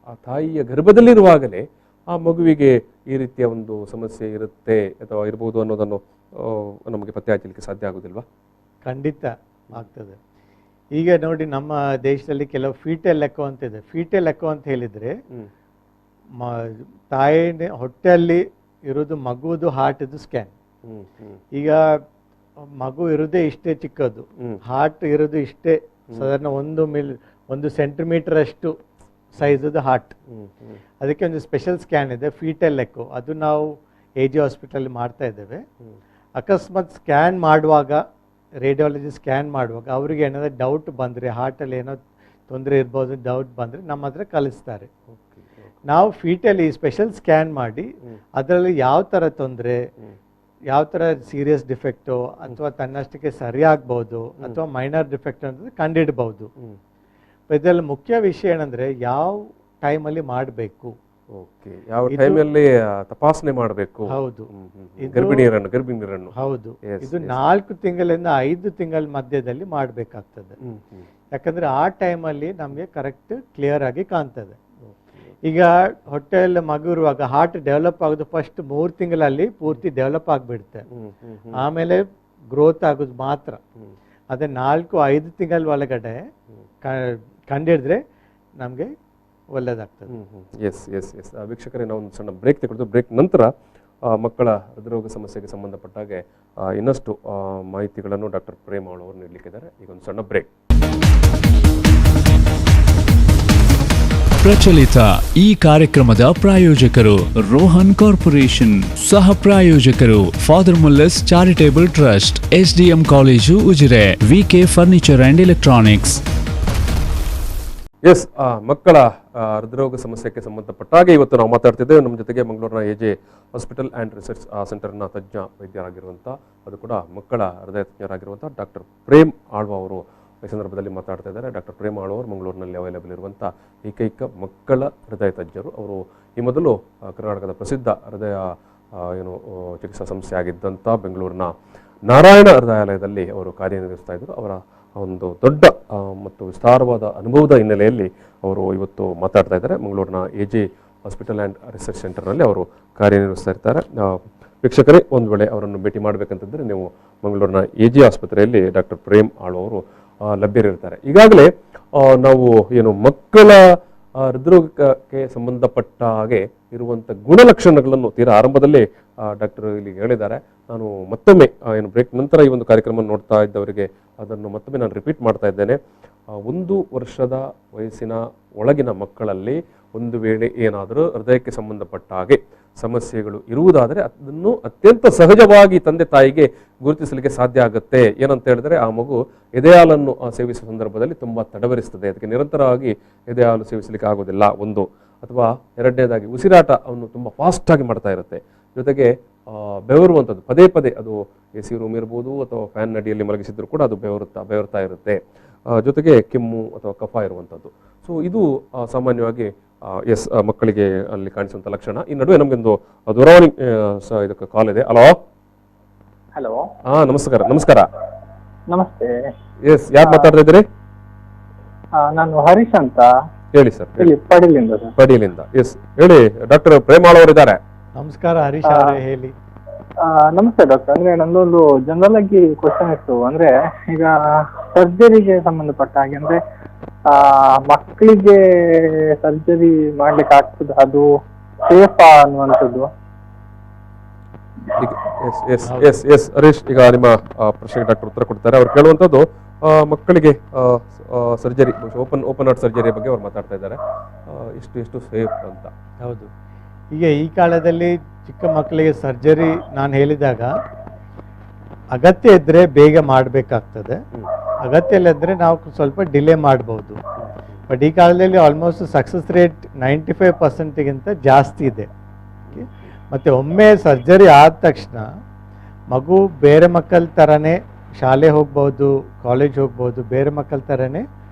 S2: ಆ ತಾಯಿಯ ಗರ್ಭದಲ್ಲಿರುವಾಗಲೇ ಆ ಮಗುವಿಗೆ ಈ ರೀತಿಯ ಒಂದು ಸಮಸ್ಯೆ ಇರುತ್ತೆ ಅಥವಾ ಇರ್ಬೋದು ಅನ್ನೋದನ್ನು ನಮಗೆ ಪತ್ತೆ ಹಚ್ಚಲಿಕ್ಕೆ ಸಾಧ್ಯ ಆಗೋದಿಲ್ವಾ?
S3: ಖಂಡಿತ ಆಗ್ತದೆ. ಈಗ ನೋಡಿ, ನಮ್ಮ ದೇಶದಲ್ಲಿ ಕೆಲವು ಫೀಟಲ್ ಎಕೋ ಅಂತ ಇದೆ. ಫೀಟಲ್ ಎಕೋ ಅಂತ ಹೇಳಿದರೆ ತಾಯಿ ಹೊಟ್ಟೆಯಲ್ಲಿ ಇರೋದು ಮಗುವುದು ಹಾರ್ಟ್ದು ಸ್ಕ್ಯಾನ್. ಈಗ ಮಗು ಇರೋದೇ ಇಷ್ಟೇ ಚಿಕ್ಕದು, ಹಾರ್ಟ್ ಇರೋದು ಇಷ್ಟೇ, ಸಾಧಾರಣ 1 ಸೆಂಟಿಮೀಟರ್ ಅಷ್ಟು ಸೈಜದು ಹಾರ್ಟ್. ಅದಕ್ಕೆ ಒಂದು ಸ್ಪೆಷಲ್ ಸ್ಕ್ಯಾನ್ ಇದೆ, ಫೀಟಲ್ ಎಕೋ. ಅದು ನಾವು AG ಹಾಸ್ಪಿಟಲ್ ಮಾಡ್ತಾ ಇದ್ದೇವೆ. ಅಕಸ್ಮಾತ್ ಸ್ಕ್ಯಾನ್ ಮಾಡುವಾಗ, ರೇಡಿಯಾಲಜಿ ಸ್ಕ್ಯಾನ್ ಮಾಡುವಾಗ ಅವರಿಗೆ ಏನಾದರೂ ಡೌಟ್ ಬಂದರೆ, ಹಾರ್ಟಲ್ಲಿ ಏನೋ ತೊಂದರೆ ಇರ್ಬೋದು, ಡೌಟ್ ಬಂದರೆ ನಮ್ಮ ಹತ್ರ ಕಳಿಸ್ತಾರೆ. ನಾವು ಫೀಟಲ್ಲಿ ಸ್ಪೆಷಲ್ ಸ್ಕ್ಯಾನ್ ಮಾಡಿ ಅದರಲ್ಲಿ ಯಾವ ಥರ ತೊಂದರೆ, ಯಾವ ಥರ ಸೀರಿಯಸ್ ಡಿಫೆಕ್ಟು ಅಥವಾ ತನ್ನಷ್ಟಕ್ಕೆ ಸರಿಯಾಗ್ಬೋದು ಅಥವಾ ಮೈನರ್ ಡಿಫೆಕ್ಟ್ ಅಂತ ಕಂಡಿಡ್ಬೋದು. ಇದರಲ್ಲಿ ಮುಖ್ಯ ವಿಷಯ ಏನಂದರೆ ಯಾವ ಟೈಮಲ್ಲಿ ಮಾಡಬೇಕು,
S2: ಯಾವ ಟೈಮಲ್ಲಿ ತಪಾಸಣೆ ಮಾಡಬೇಕು.
S3: ಹೌದು,
S2: ಗರ್ಭಿಣಿಯರನ್ನು
S3: ಹೌದು. ಇದು 4 ತಿಂಗಳಿಂದ 5 ತಿಂಗಳ ಮಧ್ಯದಲ್ಲಿ ಮಾಡಬೇಕಾಗ್ತದೆ. ಯಾಕಂದ್ರೆ ಆ ಟೈಮಲ್ಲಿ ನಮಗೆ ಕರೆಕ್ಟ್ ಕ್ಲಿಯರ್ ಆಗಿ ಕಾಣ್ತದೆ. ಈಗ ಹೊಟ್ಟೆಯಲ್ಲಿ ಮಗು ಇರುವಾಗ ಹಾರ್ಟ್ ಡೆವಲಪ್ ಆಗೋದು ಫಸ್ಟ್ 3 ತಿಂಗಳಲ್ಲಿ ಪೂರ್ತಿ ಡೆವಲಪ್ ಆಗಿಬಿಡುತ್ತೆ. ಆಮೇಲೆ ಗ್ರೋತ್ ಆಗೋದು ಮಾತ್ರ. ಅದೇ 4-5 ತಿಂಗಳ ಒಳಗಡೆ ಕಂಡಿಡಿದ್ರೆ ನಮಗೆ ಒಳ್ಳೆಯದಾಗ್ತದೆ.
S2: ಎಸ್ ಎಸ್ ಎಸ್ ವೀಕ್ಷಕರೇ, ನಾವು ಒಂದು ಸಣ್ಣ ಬ್ರೇಕ್ ತೆಗೆದು ಬ್ರೇಕ್ ನಂತರ ಮಕ್ಕಳ ಹೃದ್ರೋಗ ಸಮಸ್ಯೆಗೆ ಸಂಬಂಧಪಟ್ಟ ಹಾಗೆ ಇನ್ನಷ್ಟು ಮಾಹಿತಿಗಳನ್ನು ಡಾಕ್ಟರ್ ಪ್ರೇಮ್ ಆಳ್ ಅವರು ನೀಡಲಿಕ್ಕಿದ್ದಾರೆ. ಈಗ ಒಂದು ಸಣ್ಣ ಬ್ರೇಕ್.
S1: ಪ್ರಚಲಿತ ಈ ಕಾರ್ಯಕ್ರಮದ ಪ್ರಾಯೋಜಕರು ರೋಹನ್ ಕಾರ್ಪೊರೇಷನ್, ಸಹ ಪ್ರಾಯೋಜಕರು father Muller's charitable trust, SDM college Ujire, VK furniture and electronics.
S2: Yes, ಮಕ್ಕಳ ಹೃದ್ರೋಗ ಸಮಸ್ಯೆಗೆ ಸಂಬಂಧಪಟ್ಟ ಹಾಗೆ ಇವತ್ತು ನಾವು ಮಾತಾಡ್ತಿದ್ದೇವೆ. ನಮ್ಮ ಜೊತೆಗೆ ಮಂಗಳೂರಿನ AJ ಹಾಸ್ಪಿಟಲ್ ಆ್ಯಂಡ್ ರಿಸರ್ಚ್ ಸೆಂಟರ್ನ ತಜ್ಞ ವೈದ್ಯರಾಗಿರುವಂಥ, ಅದು ಕೂಡ ಮಕ್ಕಳ ಹೃದಯ ತಜ್ಞರಾಗಿರುವಂಥ ಡಾಕ್ಟರ್ ಪ್ರೇಮ್ ಆಳ್ವ ಅವರು ಈ ಸಂದರ್ಭದಲ್ಲಿ ಮಾತಾಡ್ತಾ ಇದ್ದಾರೆ. ಡಾಕ್ಟರ್ ಪ್ರೇಮ್ ಆಳ್ವ ಅವರು ಮಂಗಳೂರಿನಲ್ಲಿ ಅವೈಲೇಬಲ್ ಇರುವಂಥ ಏಕೈಕ ಮಕ್ಕಳ ಹೃದಯ ತಜ್ಞರು. ಅವರು ಈ ಮೊದಲು ಕರ್ನಾಟಕದ ಪ್ರಸಿದ್ಧ ಹೃದಯ ಚಿಕಿತ್ಸಾ ಸಂಸ್ಥೆ ಆಗಿದ್ದಂಥ ಬೆಂಗಳೂರಿನ ನಾರಾಯಣ ಹೃದಯಾಲಯದಲ್ಲಿ ಅವರು ಕಾರ್ಯನಿರ್ವಹಿಸ್ತಾ ಇದ್ದರು. ಅವರ ಒಂದು ದೊಡ್ಡ ಮತ್ತು ವಿಸ್ತಾರವಾದ ಅನುಭವದ ಹಿನ್ನೆಲೆಯಲ್ಲಿ ಅವರು ಇವತ್ತು ಮಾತಾಡ್ತಾ ಇದ್ದಾರೆ. ಮಂಗಳೂರಿನ AJ ಹಾಸ್ಪಿಟಲ್ ಆ್ಯಂಡ್ ರಿಸರ್ಚ್ ಸೆಂಟರ್ನಲ್ಲಿ ಅವರು ಕಾರ್ಯನಿರ್ವಹಿಸ್ತಾ ಇರ್ತಾರೆ. ವೀಕ್ಷಕರೇ, ಒಂದು ವೇಳೆ ಅವರನ್ನು ಭೇಟಿ ಮಾಡಬೇಕಂತಂದರೆ ನೀವು ಮಂಗಳೂರಿನ AJ ಆಸ್ಪತ್ರೆಯಲ್ಲಿ ಡಾಕ್ಟರ್ ಪ್ರೇಮ್ ಆಳ್ವ ಅವರು ಲಭ್ಯರಿರ್ತಾರೆ. ಈಗಾಗಲೇ ನಾವು ಮಕ್ಕಳ ಹೃದ್ರೋಗಕ್ಕೆ ಸಂಬಂಧಪಟ್ಟ ಹಾಗೆ ಇರುವಂಥ ಗುಣಲಕ್ಷಣಗಳನ್ನು ತೀರಾ ಆರಂಭದಲ್ಲೇ ಡಾಕ್ಟರ್ ಇಲ್ಲಿ ಹೇಳಿದ್ದಾರೆ. ನಾನು ಮತ್ತೊಮ್ಮೆ ಬ್ರೇಕ್ ನಂತರ ಈ ಒಂದು ಕಾರ್ಯಕ್ರಮವನ್ನು ನೋಡ್ತಾ ಇದ್ದವರಿಗೆ ಅದನ್ನು ಮತ್ತೊಮ್ಮೆ ನಾನು ರಿಪೀಟ್ ಮಾಡ್ತಾ ಇದ್ದೇನೆ. 1 ವರ್ಷದ ವಯಸ್ಸಿನ ಒಳಗಿನ ಮಕ್ಕಳಲ್ಲಿ ಒಂದು ವೇಳೆ ಏನಾದರೂ ಹೃದಯಕ್ಕೆ ಸಂಬಂಧಪಟ್ಟ ಹಾಗೆ ಸಮಸ್ಯೆಗಳು ಇರುವುದಾದರೆ ಅದನ್ನು ಅತ್ಯಂತ ಸಹಜವಾಗಿ ತಂದೆ ತಾಯಿಗೆ ಗುರುತಿಸಲಿಕ್ಕೆ ಸಾಧ್ಯ ಆಗುತ್ತೆ. ಏನಂತ ಹೇಳಿದ್ರೆ, ಆ ಮಗು ಎದೆಹಾಲನ್ನು ಸೇವಿಸುವ ಸಂದರ್ಭದಲ್ಲಿ ತುಂಬ ತಡವರಿಸ್ತದೆ, ಅದಕ್ಕೆ ನಿರಂತರವಾಗಿ ಎದೆಹಾಲು ಸೇವಿಸಲಿಕ್ಕೆ ಆಗೋದಿಲ್ಲ ಒಂದು. ಅಥವಾ ಎರಡನೇದಾಗಿ ಉಸಿರಾಟ ಅವನು ತುಂಬ ಫಾಸ್ಟಾಗಿ ಮಾಡ್ತಾ ಇರುತ್ತೆ. ಜೊತೆಗೆ ಬೆವರುವಂಥದ್ದು ಪದೇ ಪದೇ, ಅದು AC ರೂಮ್ ಇರ್ಬೋದು ಅಥವಾ ಫ್ಯಾನ್ ಅಡಿಯಲ್ಲಿ ಮಲಗಿಸಿದ್ರು ಕೂಡ ಅದು ಬೆವರ್ತಾ ಇರುತ್ತೆ. ಜೊತೆಗೆ ಕೆಮ್ಮು ಅಥವಾ ಕಫ ಇರುವಂಥದ್ದು. ಸೊ ಇದು ಸಾಮಾನ್ಯವಾಗಿ ಮಕ್ಕಳಿಗೆ ಅಲ್ಲಿ ಕಾಣಿಸುವಂಥ ಲಕ್ಷಣ. ಈ ನಡುವೆ ನಮಗೊಂದು ದೂರವಾಣಿ ಇದಕ್ಕೆ ಕಾಲ್ ಇದೆ. ಹಲೋ, ನಮಸ್ಕಾರ.
S5: ನಮಸ್ತೆ.
S2: ಎಸ್, ಯಾರು ಮಾತಾಡ್ತಾ ಇದ್ದೀರಿ?
S5: ನಾನು ಹರೀಶ್ ಅಂತ.
S2: ಹೇಳಿ ಸರ್. ಪಡಿಯಲಿಂದ. ಎಸ್, ಹೇಳಿ. ಡಾಕ್ಟರ್ ಪ್ರೇಮ್ ಆಳ್ ಅವರು ಇದ್ದಾರೆ.
S3: ನಮಸ್ಕಾರ ಹರೀಶ್ ಅವರೇ, ಹೇಳಿ.
S5: ನಮಸ್ತೆ ಡಾಕ್ಟರ್. ಅಂದ್ರೆ ನಂದೊಂದು ಜನರಲ್ ಆಗಿ ಕ್ವಶನ್ ಇತ್ತು. ಅಂದ್ರೆ ಈಗ ಸರ್ಜರಿಗೆ ಸಂಬಂಧಪಟ್ಟ ಹಾಗೆ, ಅಂದ್ರೆ ಮಕ್ಕಳಿಗೆ ಸರ್ಜರಿ ಮಾಡ್ಲಿಕ್ಕೆ ಆಗ್ತದೆ, ಅದು ಸೇಫಾ ಅನ್ನುವಂಥದ್ದು?
S2: ಎಸ್ ಹರೀಶ್, ಈಗ ನಿಮ್ಮ ಪ್ರಶ್ನೆಗೆ ಡಾಕ್ಟರ್ ಉತ್ತರ ಕೊಡ್ತಾರೆ. ಅವ್ರು ಕೇಳುವಂಥದ್ದು ಮಕ್ಕಳಿಗೆ ಸರ್ಜರಿ, ಓಪನ್ ಹಾರ್ಟ್ ಸರ್ಜರಿ ಬಗ್ಗೆ ಅವ್ರು ಮಾತಾಡ್ತಾ ಇದ್ದಾರೆ. ಎಷ್ಟು ಸೇಫ್ ಅಂತ.
S3: ಹೌದು, ಈಗ ಈ ಕಾಲದಲ್ಲಿ ಚಿಕ್ಕ ಮಕ್ಕಳಿಗೆ ಸರ್ಜರಿ ನಾನು ಹೇಳಿದಾಗ ಅಗತ್ಯ ಇದ್ದರೆ ಬೇಗ ಮಾಡಬೇಕಾಗ್ತದೆ, ಅಗತ್ಯ ಇಲ್ಲದ್ರೆ ನಾವು ಸ್ವಲ್ಪ ಡಿಲೇ ಮಾಡ್ಬೋದು. ಬಟ್ ಈ ಕಾಲದಲ್ಲಿ ಆಲ್ಮೋಸ್ಟ್ ಸಕ್ಸಸ್ ರೇಟ್ 95%ಗಿಂತ ಜಾಸ್ತಿ ಇದೆ. ಮತ್ತು ಒಮ್ಮೆ ಸರ್ಜರಿ ಆದ ತಕ್ಷಣ ಮಗು ಬೇರೆ ಮಕ್ಕಳ ಥರನೇ ಶಾಲೆ ಹೋಗ್ಬೋದು, ಕಾಲೇಜ್ ಹೋಗ್ಬೋದು, ಬೇರೆ ಮಕ್ಕಳ ಥರನೇ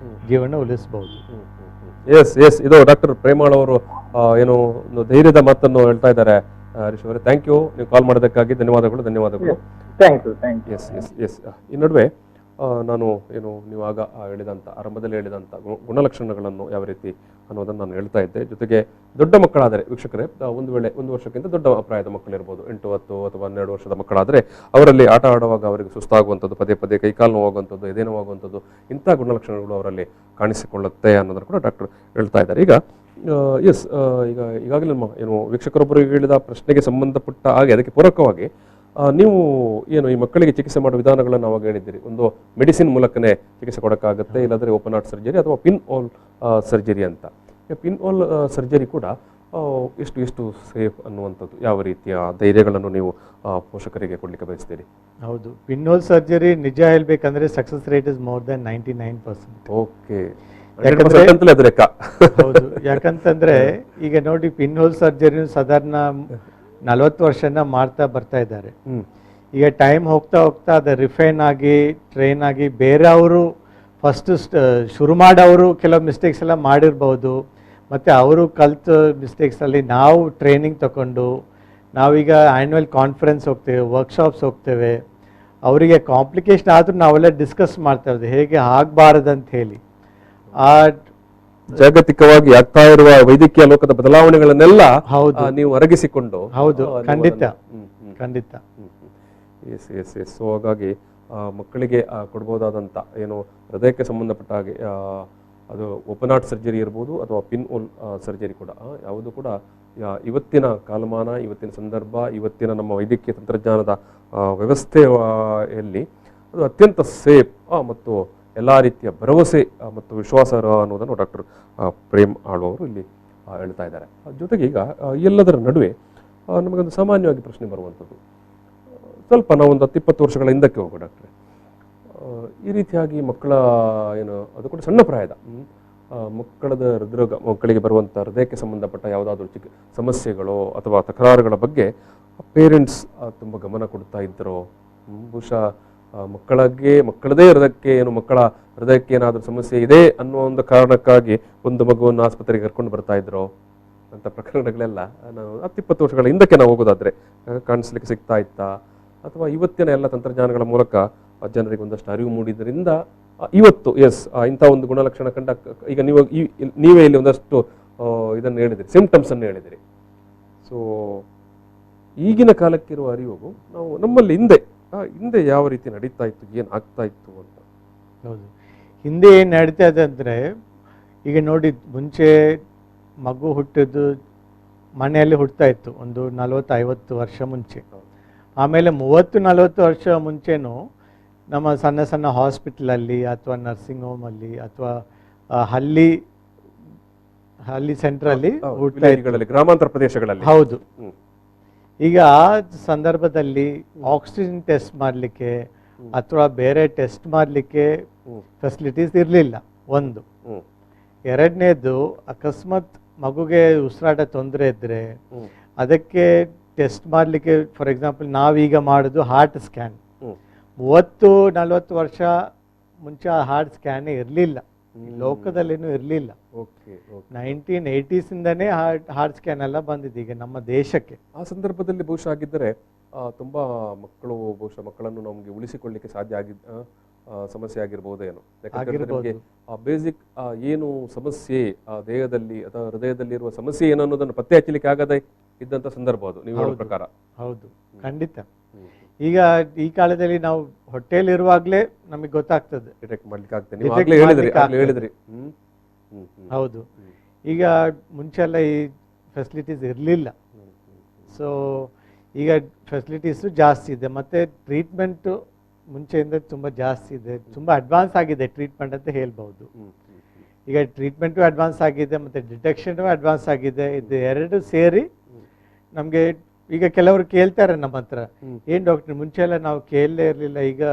S3: ಜೀವನ ಉಳಿಸ್ಬೋದು.
S2: ಎಸ್, ಇದು ಡಾಕ್ಟರ್ ಪ್ರೇಮ್ ಆಳ್ ಅವರು ಒಂದು ಧೈರ್ಯದ ಮಾತನ್ನು ಹೇಳ್ತಾ ಇದ್ದಾರೆ. ಹರೀಶ್ ಅವರೇ, ಥ್ಯಾಂಕ್ ಯು. ನೀವು ಕಾಲ್ ಮಾಡೋದಕ್ಕಾಗಿ ಧನ್ಯವಾದಗಳು.
S5: Thank you.
S2: ಎಸ್. ಈ ನಡುವೆ ನಾನು ಏನು ನೀವು ಆಗ ಹೇಳಿದಂಥ ಆರಂಭದಲ್ಲಿ ಹೇಳಿದಂಥ ಗುಣಲಕ್ಷಣಗಳನ್ನು ಯಾವ ರೀತಿ ಅನ್ನೋದನ್ನು ನಾನು ಹೇಳ್ತಾ ಇದ್ದೆ. ಜೊತೆಗೆ ದೊಡ್ಡ ಮಕ್ಕಳಾದರೆ ವೀಕ್ಷಕರೇ, ಒಂದು ವೇಳೆ 1 ವರ್ಷಕ್ಕಿಂತ ದೊಡ್ಡ ಪ್ರಾಯದ ಮಕ್ಕಳಿರ್ಬೋದು, 8, 10 ಅಥವಾ 12 ವರ್ಷದ ಮಕ್ಕಳಾದರೆ ಅವರಲ್ಲಿ ಆಟ ಆಡುವಾಗ ಅವರಿಗೆ ಸುಸ್ತಾಗುವಂಥದ್ದು, ಪದೇ ಪದೇ ಕೈಕಾಲು ನೋವಾಗುವಂಥದ್ದು, ಎದೆ ನೋವಾಗುವಂಥದ್ದು, ಇಂಥ ಗುಣಲಕ್ಷಣಗಳು ಅವರಲ್ಲಿ ಕಾಣಿಸಿಕೊಳ್ಳುತ್ತೆ ಅನ್ನೋದನ್ನು ಕೂಡ ಡಾಕ್ಟರ್ ಹೇಳ್ತಾ ಇದ್ದಾರೆ. ಈಗ ಈಗಾಗಲೇ ನಮ್ಮ ಏನು ವೀಕ್ಷಕರೊಬ್ಬರು ಹೇಳಿದ ಪ್ರಶ್ನೆಗೆ ಸಂಬಂಧಪಟ್ಟ ಹಾಗೆ ಅದಕ್ಕೆ ಪೂರಕವಾಗಿ ನೀವು ಏನು ಈ ಮಕ್ಕಳಿಗೆ ಚಿಕಿತ್ಸೆ ಮಾಡುವ ವಿಧಾನಗಳನ್ನು ಅವಾಗ ಹೇಳಿದ್ದೀರಿ. ಒಂದು ಮೆಡಿಸಿನ್ ಮೂಲಕನೇ ಚಿಕಿತ್ಸೆ ಕೊಡೋಕ್ಕಾಗುತ್ತೆ, ಇಲ್ಲಾಂದರೆ ಓಪನ್ ಹಾರ್ಟ್ ಸರ್ಜರಿ ಅಥವಾ ಪಿನ್ ಹೋಲ್ ಸರ್ಜರಿ ಅಂತ. ಪಿನ್ ಹೋಲ್ ಸರ್ಜರಿ ಕೂಡ ಎಷ್ಟು ಸೇಫ್ ಅನ್ನುವಂಥದ್ದು, ಯಾವ ರೀತಿಯ ಧೈರ್ಯಗಳನ್ನು ನೀವು ಪೋಷಕರಿಗೆ ಕೊಡಲಿಕ್ಕೆ ಬಯಸ್ತೀರಿ?
S3: ಹೌದು, ಪಿನ್ ಹೋಲ್ ಸರ್ಜರಿ ನಿಜ ಹೇಳ್ಬೇಕಂದ್ರೆ success rate is more than 99%.
S2: Okay,
S3: ಹೌದು, ಯಾಕಂತಂದ್ರೆ ಈಗ ನೋಡಿ, ಪಿನ್ ಹೋಲ್ ಸರ್ಜರಿ ಸಾಧಾರಣ 40 ವರ್ಷನ ಮಾಡ್ತಾ ಬರ್ತಾ ಇದ್ದಾರೆ. ಈಗ ಟೈಮ್ ಹೋಗ್ತಾ ಹೋಗ್ತಾ ಅದು ರಿಫೈನ್ ಆಗಿ ಟ್ರೈನ್ ಆಗಿ ಬೇರೆ ಅವರು ಫಸ್ಟ್ ಶುರು ಮಾಡೋರು ಕೆಲವು ಮಿಸ್ಟೇಕ್ಸ್ ಎಲ್ಲ ಮಾಡಿರ್ಬೋದು. ಮತ್ತು ಅವರು ಕಲ್ತು ಮಿಸ್ಟೇಕ್ಸಲ್ಲಿ ನಾವು ಟ್ರೈನಿಂಗ್ ತಗೊಂಡು ನಾವೀಗ ಆ್ಯನ್ಯುವಲ್ ಕಾನ್ಫರೆನ್ಸ್ ಹೋಗ್ತೇವೆ, ವರ್ಕ್ಶಾಪ್ಸ್ ಹೋಗ್ತೇವೆ. ಅವರಿಗೆ ಕಾಂಪ್ಲಿಕೇಶನ್ ಆದರೂ ನಾವೆಲ್ಲ ಡಿಸ್ಕಸ್ ಮಾಡ್ತಾ ಇರೋದು ಹೇಗೆ ಆಗಬಾರದಂತ ಹೇಳಿ. ಆ
S2: ಜಾಗತಿಕವಾಗಿ ಆಗ್ತಾ ಇರುವ ವೈದ್ಯಕೀಯ ಲೋಕದ ಬದಲಾವಣೆಗಳನ್ನೆಲ್ಲ ನೀವು ಅರಗಿಸಿಕೊಂಡು.
S3: ಹೌದು, ಖಂಡಿತ ಖಂಡಿತ.
S2: ಸೊ ಹಾಗಾಗಿ ಮಕ್ಕಳಿಗೆ ಕೊಡ್ಬೋದಾದಂಥ ಏನು ಹೃದಯಕ್ಕೆ ಸಂಬಂಧಪಟ್ಟ ಹಾಗೆ ಅದು ಓಪನ್ ಹಾರ್ಟ್ ಸರ್ಜರಿ ಇರ್ಬೋದು ಅಥವಾ ಪಿನ್ ಹೋಲ್ ಸರ್ಜರಿ ಕೂಡ ಯಾವುದು ಕೂಡ ಇವತ್ತಿನ ಕಾಲಮಾನ, ಇವತ್ತಿನ ಸಂದರ್ಭ, ಇವತ್ತಿನ ನಮ್ಮ ವೈದ್ಯಕೀಯ ತಂತ್ರಜ್ಞಾನದ ವ್ಯವಸ್ಥೆಯಲ್ಲಿ ಅದು ಅತ್ಯಂತ ಸೇಫ್ ಮತ್ತು ಎಲ್ಲ ರೀತಿಯ ಭರವಸೆ ಮತ್ತು ವಿಶ್ವಾಸಾರ್ಹ ಅನ್ನೋದನ್ನು ಡಾಕ್ಟರ್ ಪ್ರೇಮ್ ಆಳ್ವ ಅವರು ಇಲ್ಲಿ ಹೇಳ್ತಾ ಇದ್ದಾರೆ. ಜೊತೆಗೆ ಈಗ ಎಲ್ಲದರ ನಡುವೆ ನಮಗೊಂದು ಸಾಮಾನ್ಯವಾಗಿ ಪ್ರಶ್ನೆ ಬರುವಂಥದ್ದು, ಸ್ವಲ್ಪ ನಾವೊಂದು 10-20 ವರ್ಷಗಳ ಹಿಂದಕ್ಕೆ ಹೋಗೋ ಡಾಕ್ಟ್ರೆ, ಈ ರೀತಿಯಾಗಿ ಮಕ್ಕಳ ಏನು ಅದು ಕೂಡ ಸಣ್ಣ ಪ್ರಾಯದ ಮಕ್ಕಳದ ಹೃದ್ರೋಗ, ಮಕ್ಕಳಿಗೆ ಬರುವಂಥ ಹೃದಯಕ್ಕೆ ಸಂಬಂಧಪಟ್ಟ ಯಾವುದಾದ್ರೂ ಸಮಸ್ಯೆಗಳು ಅಥವಾ ತಕರಾರುಗಳ ಬಗ್ಗೆ ಪೇರೆಂಟ್ಸ್ ತುಂಬ ಗಮನ ಕೊಡ್ತಾ ಇದ್ದರೋ, ಬಹುಶಃ ಮಕ್ಕಳದೇ ಹೃದಯಕ್ಕೆ ಏನು ಮಕ್ಕಳ ಹೃದಯಕ್ಕೆ ಏನಾದರೂ ಸಮಸ್ಯೆ ಇದೆ ಅನ್ನೋ ಒಂದು ಕಾರಣಕ್ಕಾಗಿ ಒಂದು ಮಗುವನ್ನು ಆಸ್ಪತ್ರೆಗೆ ಕರ್ಕೊಂಡು ಬರ್ತಾ ಇದ್ರು ಅಂತ ಪ್ರಕರಣಗಳೆಲ್ಲ ನಾವು 10-20 ವರ್ಷಗಳ ಹಿಂದಕ್ಕೆ ನಾವು ಹೋಗೋದಾದ್ರೆ ಕಾಣಿಸ್ಲಿಕ್ಕೆ ಸಿಗ್ತಾ ಇತ್ತಾ? ಅಥವಾ ಇವತ್ತಿನ ಎಲ್ಲ ತಂತ್ರಜ್ಞಾನಗಳ ಮೂಲಕ ಜನರಿಗೆ ಒಂದಷ್ಟು ಅರಿವು ಮೂಡಿದ್ರಿಂದ ಇವತ್ತು ಇಂಥ ಒಂದು ಗುಣಲಕ್ಷಣ ಕಂಡ ಈಗ ನೀವೇ ಇಲ್ಲಿ ಒಂದಷ್ಟು ಇದನ್ನು ಹೇಳಿದಿರಿ, ಸಿಂಪ್ಟಮ್ಸ್ ಅನ್ನು ಹೇಳಿದಿರಿ. ಸೊ ಈಗಿನ ಕಾಲಕ್ಕಿರುವ ಅರಿವು ನಾವು ನಮ್ಮಲ್ಲಿ ಹಿಂದೆ ಯಾವ ರೀತಿ ನಡೀತಾ ಇತ್ತು, ಏನು ಆಗ್ತಾ ಇತ್ತು ಅಂತ?
S3: ಹೌದು, ಹಿಂದೆ ಏನು ನಡೀತಾ ಇದೆ ಅಂದರೆ, ಈಗ ನೋಡಿ, ಮುಂಚೆ ಮಗು ಹುಟ್ಟಿದ್ದು ಮನೆಯಲ್ಲಿ ಹುಡ್ತಾ ಇತ್ತು ಒಂದು 40-50 ವರ್ಷ ಮುಂಚೆ. ಆಮೇಲೆ 30-40 ವರ್ಷ ಮುಂಚೆನೂ ನಮ್ಮ ಸಣ್ಣ ಸಣ್ಣ ಹಾಸ್ಪಿಟಲಲ್ಲಿ ಅಥವಾ ನರ್ಸಿಂಗ್ ಹೋಮಲ್ಲಿ ಅಥವಾ ಹಳ್ಳಿ ಸೆಂಟ್ರಲ್ಲಿ ಹುಡ್ತಾ ಇತ್ತು,
S2: ಗ್ರಾಮಾಂತರ ಪ್ರದೇಶಗಳಲ್ಲಿ.
S3: ಹೌದು. ಈಗ ಆ ಸಂದರ್ಭದಲ್ಲಿ ಆಕ್ಸಿಜನ್ ಟೆಸ್ಟ್ ಮಾಡಲಿಕ್ಕೆ ಅಥವಾ ಬೇರೆ ಟೆಸ್ಟ್ ಮಾಡಲಿಕ್ಕೆ ಫೆಸಿಲಿಟೀಸ್ ಇರಲಿಲ್ಲ. ಒಂದು. ಎರಡನೇದು, ಅಕಸ್ಮಾತ್ ಮಗುಗೆ ಉಸಿರಾಟ ತೊಂದರೆ ಇದ್ದರೆ ಅದಕ್ಕೆ ಟೆಸ್ಟ್ ಮಾಡಲಿಕ್ಕೆ, ಫಾರ್ ಎಕ್ಸಾಂಪಲ್ ನಾವೀಗ ಮಾಡೋದು ಹಾರ್ಟ್ ಸ್ಕ್ಯಾನ್. 30-40 ವರ್ಷ ಮುಂಚೆ ಆ ಹಾರ್ಟ್ ಸ್ಕ್ಯಾನೇ ಇರಲಿಲ್ಲ, ಲೋಕದಲ್ಲೇನೂ ಇರಲಿಲ್ಲ. 1980s ಇಂದನೇ ಹಾರ್ಟ್ ಸ್ಕ್ಯಾನ್ ಎಲ್ಲ ಬಂದಿದೆ ಈಗ ನಮ್ಮ ದೇಶಕ್ಕೆ.
S2: ಆ ಸಂದರ್ಭದಲ್ಲಿ ಬಹುಶಃ ಆಗಿದ್ದರೆ ತುಂಬಾ ಮಕ್ಕಳನ್ನು ನಮಗೆ ಉಳಿಸಿಕೊಳ್ಳಿಕ್ಕೆ ಸಾಧ್ಯ ಸಮಸ್ಯೆ ಆಗಿರ್ಬೋದೇನೋ. ಯಾಕಂದ್ರೆ ಬೇಸಿಕ್ ಏನು ಸಮಸ್ಯೆ ದೇಹದಲ್ಲಿ ಅಥವಾ ಹೃದಯದಲ್ಲಿ ಇರುವ ಸಮಸ್ಯೆ ಏನು ಅನ್ನೋದನ್ನು ಪತ್ತೆ ಹಚ್ಚಲಿಕ್ಕೆ ಆಗದೆ ಇದ್ದಂತ ಸಂದರ್ಭ ಅದು ನೀವು ಹೇಳೋ ಪ್ರಕಾರ.
S3: ಹೌದು, ಖಂಡಿತ. ಈಗ ಈ ಕಾಲದಲ್ಲಿ ನಾವು ಹೊಟ್ಟೆಯಲ್ಲಿ ಇರುವಾಗಲೇ ನಮಗೆ ಗೊತ್ತಾಗ್ತದೆ,
S2: ಡಿಟೆಕ್ಟ್ ಮಾಡ್ಲಿಕ್ಕೆ ಆಗ್ತದೆ. ನೀವು ಆಗ್ಲೇ ಹೇಳಿದ್ರಿ.
S3: ಹೌದು. ಈಗ ಮುಂಚೆ ಎಲ್ಲ ಈ ಫೆಸಿಲಿಟೀಸ್ ಇರಲಿಲ್ಲ. ಸೊ ಈಗ ಫೆಸಿಲಿಟೀಸು ಜಾಸ್ತಿ ಇದೆ, ಮತ್ತು ಟ್ರೀಟ್ಮೆಂಟು ಮುಂಚೆಯಿಂದ ತುಂಬ ಜಾಸ್ತಿ ಇದೆ, ತುಂಬ ಅಡ್ವಾನ್ಸ್ ಆಗಿದೆ ಟ್ರೀಟ್ಮೆಂಟ್ ಅಂತ ಹೇಳ್ಬೋದು. ಈಗ ಟ್ರೀಟ್ಮೆಂಟು ಅಡ್ವಾನ್ಸ್ ಆಗಿದೆ ಮತ್ತು ಡಿಟೆಕ್ಷನು ಅಡ್ವಾನ್ಸ್ ಆಗಿದೆ. ಇದು ಎರಡು ಸೇರಿ ನಮಗೆ ಈಗ ಕೆಲವರು ಕೇಳ್ತಾರೆ ನಮ್ಮ ಹತ್ರ, ಏನು ಡಾಕ್ಟ್ರ್ ಮುಂಚೆ ಎಲ್ಲ ನಾವು ಕೇಳಲೇ ಇರಲಿಲ್ಲ, ಈಗ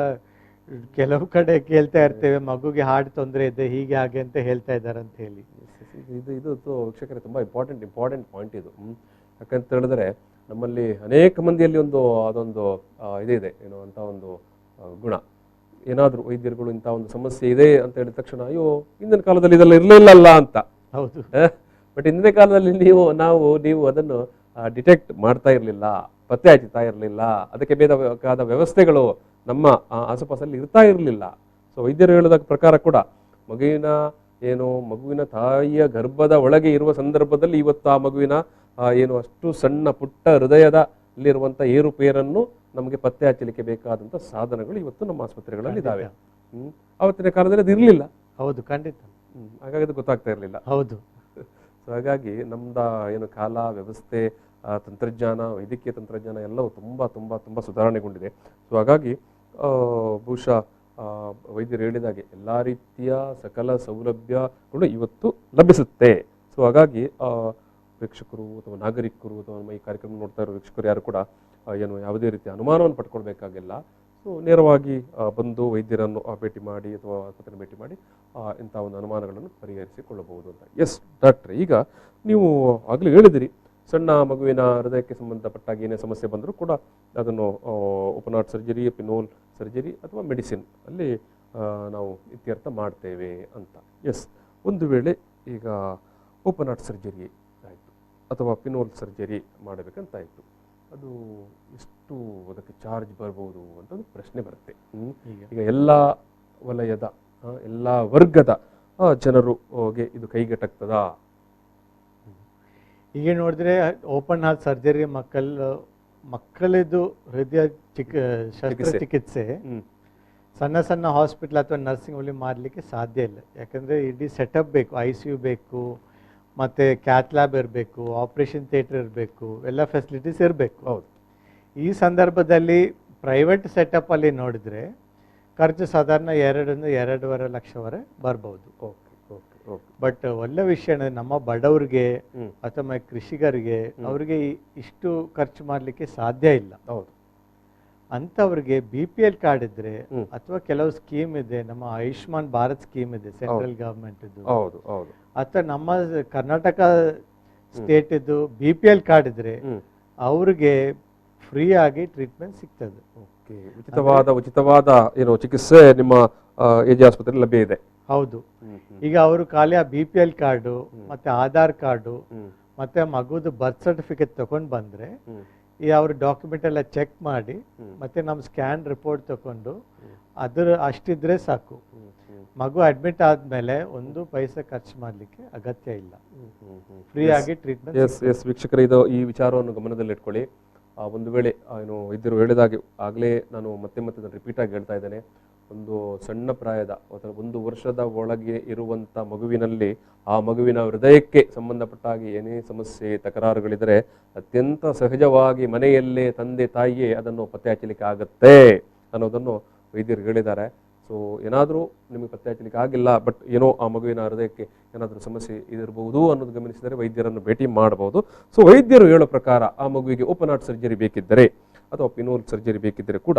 S3: ಕೆಲವು ಕಡೆ ಕೇಳ್ತಾ ಇರ್ತೇವೆ ಮಗುಗೆ ಹಾರ್ಟ್ ತೊಂದರೆ ಇದೆ ಹೀಗೆ ಹಾಗೆ ಅಂತ ಹೇಳ್ತಾ ಇದ್ದಾರೆ ಅಂತ ಹೇಳಿ.
S2: ಇದು ವೀಕ್ಷಕರೇ ತುಂಬ ಇಂಪಾರ್ಟೆಂಟ್ ಪಾಯಿಂಟ್ ಇದು. ಯಾಕಂತ ಹೇಳಿದ್ರೆ ನಮ್ಮಲ್ಲಿ ಅನೇಕ ಮಂದಿಯಲ್ಲಿ ಅದೊಂದು ಇದೆ ಏನು ಅಂತ ಒಂದು ಗುಣ, ಏನಾದರೂ ವೈದ್ಯರುಗಳು ಇಂಥ ಒಂದು ಸಮಸ್ಯೆ ಇದೆ ಅಂತ ಹೇಳಿದ ತಕ್ಷಣ ಅಯ್ಯೋ ಹಿಂದಿನ ಕಾಲದಲ್ಲಿ ಇದೆಲ್ಲ ಇರಲಿಲ್ಲಲ್ಲ ಅಂತ.
S3: ಹೌದು.
S2: ಬಟ್ ಹಿಂದಿನ ಕಾಲದಲ್ಲಿ ನೀವು ಅದನ್ನು ಡಿಟೆಕ್ಟ್ ಮಾಡ್ತಾ ಇರಲಿಲ್ಲ, ಪತ್ತೆ ಹಚ್ಚುತ್ತಾ ಇರಲಿಲ್ಲ, ಅದಕ್ಕೆ ಬೇಕಾದ ವ್ಯವಸ್ಥೆಗಳು ನಮ್ಮ ಆಸುಪಾಸಲ್ಲಿ ಇರ್ತಾ ಇರಲಿಲ್ಲ. ಸೊ ವೈದ್ಯರು ಹೇಳಿದ ಪ್ರಕಾರ ಕೂಡ ಮಗುವಿನ ತಾಯಿಯ ಗರ್ಭದ ಒಳಗೆ ಇರುವ ಸಂದರ್ಭದಲ್ಲಿ ಇವತ್ತು ಆ ಮಗುವಿನ ಅಷ್ಟು ಸಣ್ಣ ಪುಟ್ಟ ಹೃದಯದಲ್ಲಿರುವಂಥ ಏರುಪೇರನ್ನು ನಮಗೆ ಪತ್ತೆ ಹಚ್ಚಲಿಕ್ಕೆ ಬೇಕಾದಂಥ ಸಾಧನಗಳು ಇವತ್ತು ನಮ್ಮ ಆಸ್ಪತ್ರೆಗಳಲ್ಲಿ ಇದ್ದಾವೆ. ಆವತ್ತಿನ ಕಾಲದಲ್ಲಿ ಅದು ಇರಲಿಲ್ಲ.
S3: ಹೌದು, ಖಂಡಿತ.
S2: ಹಾಗಾಗಿ ಅದು ಗೊತ್ತಾಗ್ತಾ ಇರಲಿಲ್ಲ.
S3: ಹೌದು.
S2: ಸೊ ಹಾಗಾಗಿ ನಮ್ದ ಕಾಲ, ವ್ಯವಸ್ಥೆ, ತಂತ್ರಜ್ಞಾನ, ವೈದ್ಯಕೀಯ ತಂತ್ರಜ್ಞಾನ ಎಲ್ಲವೂ ತುಂಬ ತುಂಬ ತುಂಬ ಸುಧಾರಣೆಗೊಂಡಿದೆ. ಸೊ ಹಾಗಾಗಿ ಬಹುಶಃ ವೈದ್ಯರು ಹೇಳಿದಾಗೆ ಎಲ್ಲ ರೀತಿಯ ಸಕಲ ಸೌಲಭ್ಯಗಳು ಇವತ್ತು ಲಭಿಸುತ್ತೆ. ಸೊ ಹಾಗಾಗಿ ಪ್ರೇಕ್ಷಕರು ಅಥವಾ ನಾಗರಿಕರು ಅಥವಾ ನಮ್ಮ ಈ ಕಾರ್ಯಕ್ರಮ ನೋಡ್ತಾ ಇರೋ ವೀಕ್ಷಕರು ಯಾರು ಕೂಡ ಯಾವುದೇ ರೀತಿಯ ಅನುಮಾನವನ್ನು ಪಡ್ಕೊಳ್ಬೇಕಾಗಿಲ್ಲ. ಸೊ ನೇರವಾಗಿ ಬಂದು ವೈದ್ಯರನ್ನು ಭೇಟಿ ಮಾಡಿ ಅಥವಾ ಆಸ್ಪತ್ರೆ ಭೇಟಿ ಮಾಡಿ ಇಂಥ ಒಂದು ಅನುಮಾನಗಳನ್ನು ಪರಿಹರಿಸಿಕೊಳ್ಳಬಹುದು ಅಂತ. ಎಸ್ ಡಾಕ್ಟ್ರೆ, ಈಗ ನೀವು ಆಗಲೇ ಹೇಳಿದಿರಿ ಸಣ್ಣ ಮಗುವಿನ ಹೃದಯಕ್ಕೆ ಸಂಬಂಧಪಟ್ಟಾಗ ಏನೇ ಸಮಸ್ಯೆ ಬಂದರೂ ಕೂಡ ಅದನ್ನು ಓಪನ್ ಹಾರ್ಟ್ ಸರ್ಜರಿ, ಪಿನೋಲ್ ಸರ್ಜರಿ ಅಥವಾ ಮೆಡಿಸಿನ್ ಅಲ್ಲಿ ನಾವು ಇತ್ಯರ್ಥ ಮಾಡ್ತೇವೆ ಅಂತ. ಎಸ್, ಒಂದು ವೇಳೆ ಈಗ ಓಪನ್ ಹಾರ್ಟ್ ಸರ್ಜರಿ ಆಯಿತು ಅಥವಾ ಪಿನೋಲ್ ಸರ್ಜರಿ ಮಾಡಬೇಕಂತಾಯಿತು, ಅದು ಎಷ್ಟು ಅದಕ್ಕೆ ಚಾರ್ಜ್ ಬರ್ಬೋದು ಅಂತ ಒಂದು ಪ್ರಶ್ನೆ ಬರುತ್ತೆ. ಈಗ ಎಲ್ಲ ವಲಯದ ಎಲ್ಲ ವರ್ಗದ ಜನರುಗೆ ಇದು ಕೈಗೆಟಕ್ತದಾ?
S3: ಈಗ ನೋಡಿದ್ರೆ ಓಪನ್ ಹಾರ್ಟ್ ಸರ್ಜರಿ ಮಕ್ಕಳದು ಹೃದಯ ಶಸ್ತ್ರಚಿಕಿತ್ಸೆ ಸಣ್ಣ ಸಣ್ಣ ಹಾಸ್ಪಿಟಲ್ ಅಥವಾ ನರ್ಸಿಂಗ್ ಹೋಮ್ಲಿ ಮಾಡಲಿಕ್ಕೆ ಸಾಧ್ಯ ಇಲ್ಲ. ಯಾಕಂದರೆ ಇಡೀ ಸೆಟಪ್ ಬೇಕು, ICU ಬೇಕು, ಮತ್ತು ಕ್ಯಾತ್ ಲ್ಯಾಬ್ ಇರಬೇಕು, ಆಪ್ರೇಷನ್ ಥಿಯೇಟರ್ ಇರಬೇಕು, ಎಲ್ಲ ಫೆಸಿಲಿಟೀಸ್ ಇರಬೇಕು.
S2: ಹೌದು.
S3: ಈ ಸಂದರ್ಭದಲ್ಲಿ ಪ್ರೈವೇಟ್ ಸೆಟಪ್ಪಲ್ಲಿ ನೋಡಿದರೆ ಖರ್ಚು ಸಾಧಾರಣ 2-2.5 ಲಕ್ಷವರೆಗೆ ಬರ್ಬೋದು. ಬಟ್ ಒಳ್ಳೆ ವಿಷಯ ಅಂದರೆ ನಮ್ಮ ಬಡವರಿಗೆ ಅಥವಾ ಕೃಷಿಕರಿಗೆ ಅವರಿಗೆ ಇಷ್ಟು ಖರ್ಚು ಮಾಡಲಿಕ್ಕೆ ಸಾಧ್ಯ ಇಲ್ಲ.
S2: ಹೌದು.
S3: ಅಂಥವ್ರಿಗೆ BPL ಕಾರ್ಡ್ ಇದ್ರೆ ಅಥವಾ ಕೆಲವು ಸ್ಕೀಮ್ ಇದೆ, ನಮ್ಮ ಆಯುಷ್ಮಾನ್ ಭಾರತ್ ಸ್ಕೀಮ್ ಇದೆ ಸೆಂಟ್ರಲ್ ಗವರ್ಮೆಂಟ್ ಇದ್ದು, ಅಥವಾ ನಮ್ಮ ಕರ್ನಾಟಕ ಸ್ಟೇಟ್ ಇದ್ದು BPL ಕಾರ್ಡ್ ಇದ್ರೆ ಅವ್ರಿಗೆ ಫ್ರೀ ಆಗಿ ಟ್ರೀಟ್ಮೆಂಟ್ ಸಿಗ್ತದೆ.
S2: ಉಚಿತವಾದ ಚಿಕಿತ್ಸೆ ನಿಮ್ಮ AJ ಆಸ್ಪತ್ರೆ ಲಭ್ಯ ಇದೆ.
S3: ಹೌದು. ಈಗ ಅವರು ಖಾಲಿ ಆ BPL ಕಾರ್ಡು ಮತ್ತೆ ಆಧಾರ್ ಕಾರ್ಡು ಮತ್ತೆ ಮಗುದು ಬರ್ತ್ ಸರ್ಟಿಫಿಕೇಟ್ ತಗೊಂಡು ಬಂದ್ರೆ ಈ ಅವ್ರ ಡಾಕ್ಯುಮೆಂಟ್ ಎಲ್ಲ ಚೆಕ್ ಮಾಡಿ ಮತ್ತೆ ನಮ್ಮ ಸ್ಕ್ಯಾನ್ ರಿಪೋರ್ಟ್ ತಗೊಂಡು ಅಷ್ಟಿದ್ರೆ ಸಾಕು. ಮಗು ಅಡ್ಮಿಟ್ ಆದ್ಮೇಲೆ 1 ಪೈಸೆ ಖರ್ಚು ಮಾಡ್ಲಿಕ್ಕೆ ಅಗತ್ಯ ಇಲ್ಲ, ಫ್ರೀ ಆಗಿ ಟ್ರೀಟ್ಮೆಂಟ್.
S2: ಎಸ್ ವೀಕ್ಷಕರ, ಈ ವಿಚಾರವನ್ನು ಗಮನದಲ್ಲಿಟ್ಕೊಳ್ಳಿ. ಒಂದು ವೇಳೆ ವೈದ್ಯರು ಹೇಳಿದಾಗೆ ಆಗಲೇ ನಾನು ಮತ್ತೆ ರಿಪೀಟ್ ಆಗಿ ಹೇಳ್ತಾ ಇದ್ದೇನೆ, ಒಂದು ಸಣ್ಣ ಪ್ರಾಯದ ಅಥವಾ 1 ವರ್ಷದ ಒಳಗೆ ಇರುವಂಥ ಮಗುವಿನಲ್ಲಿ ಆ ಮಗುವಿನ ಹೃದಯಕ್ಕೆ ಸಂಬಂಧಪಟ್ಟ ಹಾಗೆ ಏನೇ ಸಮಸ್ಯೆ ತಕರಾರುಗಳಿದರೆ ಅತ್ಯಂತ ಸಹಜವಾಗಿ ಮನೆಯಲ್ಲೇ ತಂದೆ ತಾಯಿಯೇ ಅದನ್ನು ಪತ್ತೆ ಹಚ್ಚಲಿಕ್ಕೆ ಆಗುತ್ತೆ ಅನ್ನೋದನ್ನು ವೈದ್ಯರು ಹೇಳಿದ್ದಾರೆ. ಸೊ ಏನಾದರೂ ನಿಮಗೆ ಪತ್ತೆ ಹಚ್ಚಲಿಕ್ಕೆ ಆಗಿಲ್ಲ, ಬಟ್ ಏನೋ ಆ ಮಗುವಿನ ಹೃದಯಕ್ಕೆ ಏನಾದರೂ ಸಮಸ್ಯೆ ಇದಿರಬಹುದು ಅನ್ನೋದು ಗಮನಿಸಿದರೆ ವೈದ್ಯರನ್ನು ಭೇಟಿ ಮಾಡಬಹುದು. ಸೊ ವೈದ್ಯರು ಹೇಳೋ ಪ್ರಕಾರ ಆ ಮಗುವಿಗೆ ಓಪನ್ ಹಾರ್ಟ್ ಸರ್ಜರಿ ಬೇಕಿದ್ದರೆ ಅಥವಾ ಪಿನೋಲ್ ಸರ್ಜರಿ ಬೇಕಿದ್ದರೆ ಕೂಡ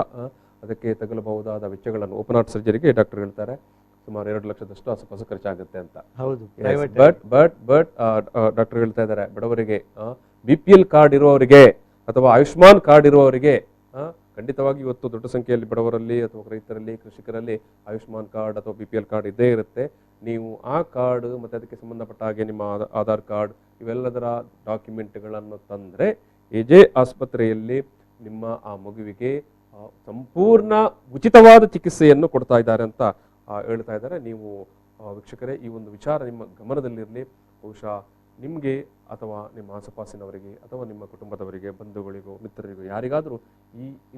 S2: ಅದಕ್ಕೆ ತಗಲಬಹುದಾದ ವೆಚ್ಚಗಳನ್ನು ಓಪನ್ ಹಾರ್ಟ್ ಸರ್ಜರಿಗೆ ಡಾಕ್ಟರ್ ಹೇಳ್ತಾರೆ ಸುಮಾರು 2 ಲಕ್ಷದಷ್ಟು ಆಸುಪಾಸು ಖರ್ಚಾಗುತ್ತೆ ಅಂತ.
S3: ಹೌದು.
S2: ಬಟ್ ಡಾಕ್ಟರ್ ಹೇಳ್ತಾ ಇದ್ದಾರೆ, ಬಡವರಿಗೆ BPL ಕಾರ್ಡ್ ಇರುವವರಿಗೆ ಅಥವಾ ಆಯುಷ್ಮಾನ್ ಕಾರ್ಡ್ ಇರುವವರಿಗೆ ಖಂಡಿತವಾಗಿ ಇವತ್ತು ದೊಡ್ಡ ಸಂಖ್ಯೆಯಲ್ಲಿ ಬಡವರಲ್ಲಿ ಅಥವಾ ರೈತರಲ್ಲಿ, ಕೃಷಿಕರಲ್ಲಿ ಆಯುಷ್ಮಾನ್ ಕಾರ್ಡ್ ಅಥವಾ BPL ಕಾರ್ಡ್ ಇದ್ದೇ ಇರುತ್ತೆ. ನೀವು ಆ ಕಾರ್ಡ್ ಮತ್ತು ಅದಕ್ಕೆ ಸಂಬಂಧಪಟ್ಟ ಹಾಗೆ ನಿಮ್ಮ ಆಧಾರ್ ಕಾರ್ಡ್ ಇವೆಲ್ಲದರ ಡಾಕ್ಯುಮೆಂಟ್ಗಳನ್ನು ತಂದರೆ AJ ಆಸ್ಪತ್ರೆಯಲ್ಲಿ ನಿಮ್ಮ ಆ ಮಗುವಿಗೆ ಸಂಪೂರ್ಣ ಉಚಿತವಾದ ಚಿಕಿತ್ಸೆಯನ್ನು ಕೊಡ್ತಾ ಇದ್ದಾರೆ ಅಂತ ಹೇಳ್ತಾ ಇದ್ದಾರೆ. ನೀವು ವೀಕ್ಷಕರೇ, ಈ ಒಂದು ವಿಚಾರ ನಿಮ್ಮ ಗಮನದಲ್ಲಿರಲಿ. ಬಹುಶಃ ನಿಮಗೆ ಅಥವಾ ನಿಮ್ಮ ಆಸುಪಾಸಿನವರಿಗೆ ಅಥವಾ ನಿಮ್ಮ ಕುಟುಂಬದವರಿಗೆ, ಬಂಧುಗಳಿಗೋ ಮಿತ್ರರಿಗೋ ಯಾರಿಗಾದರೂ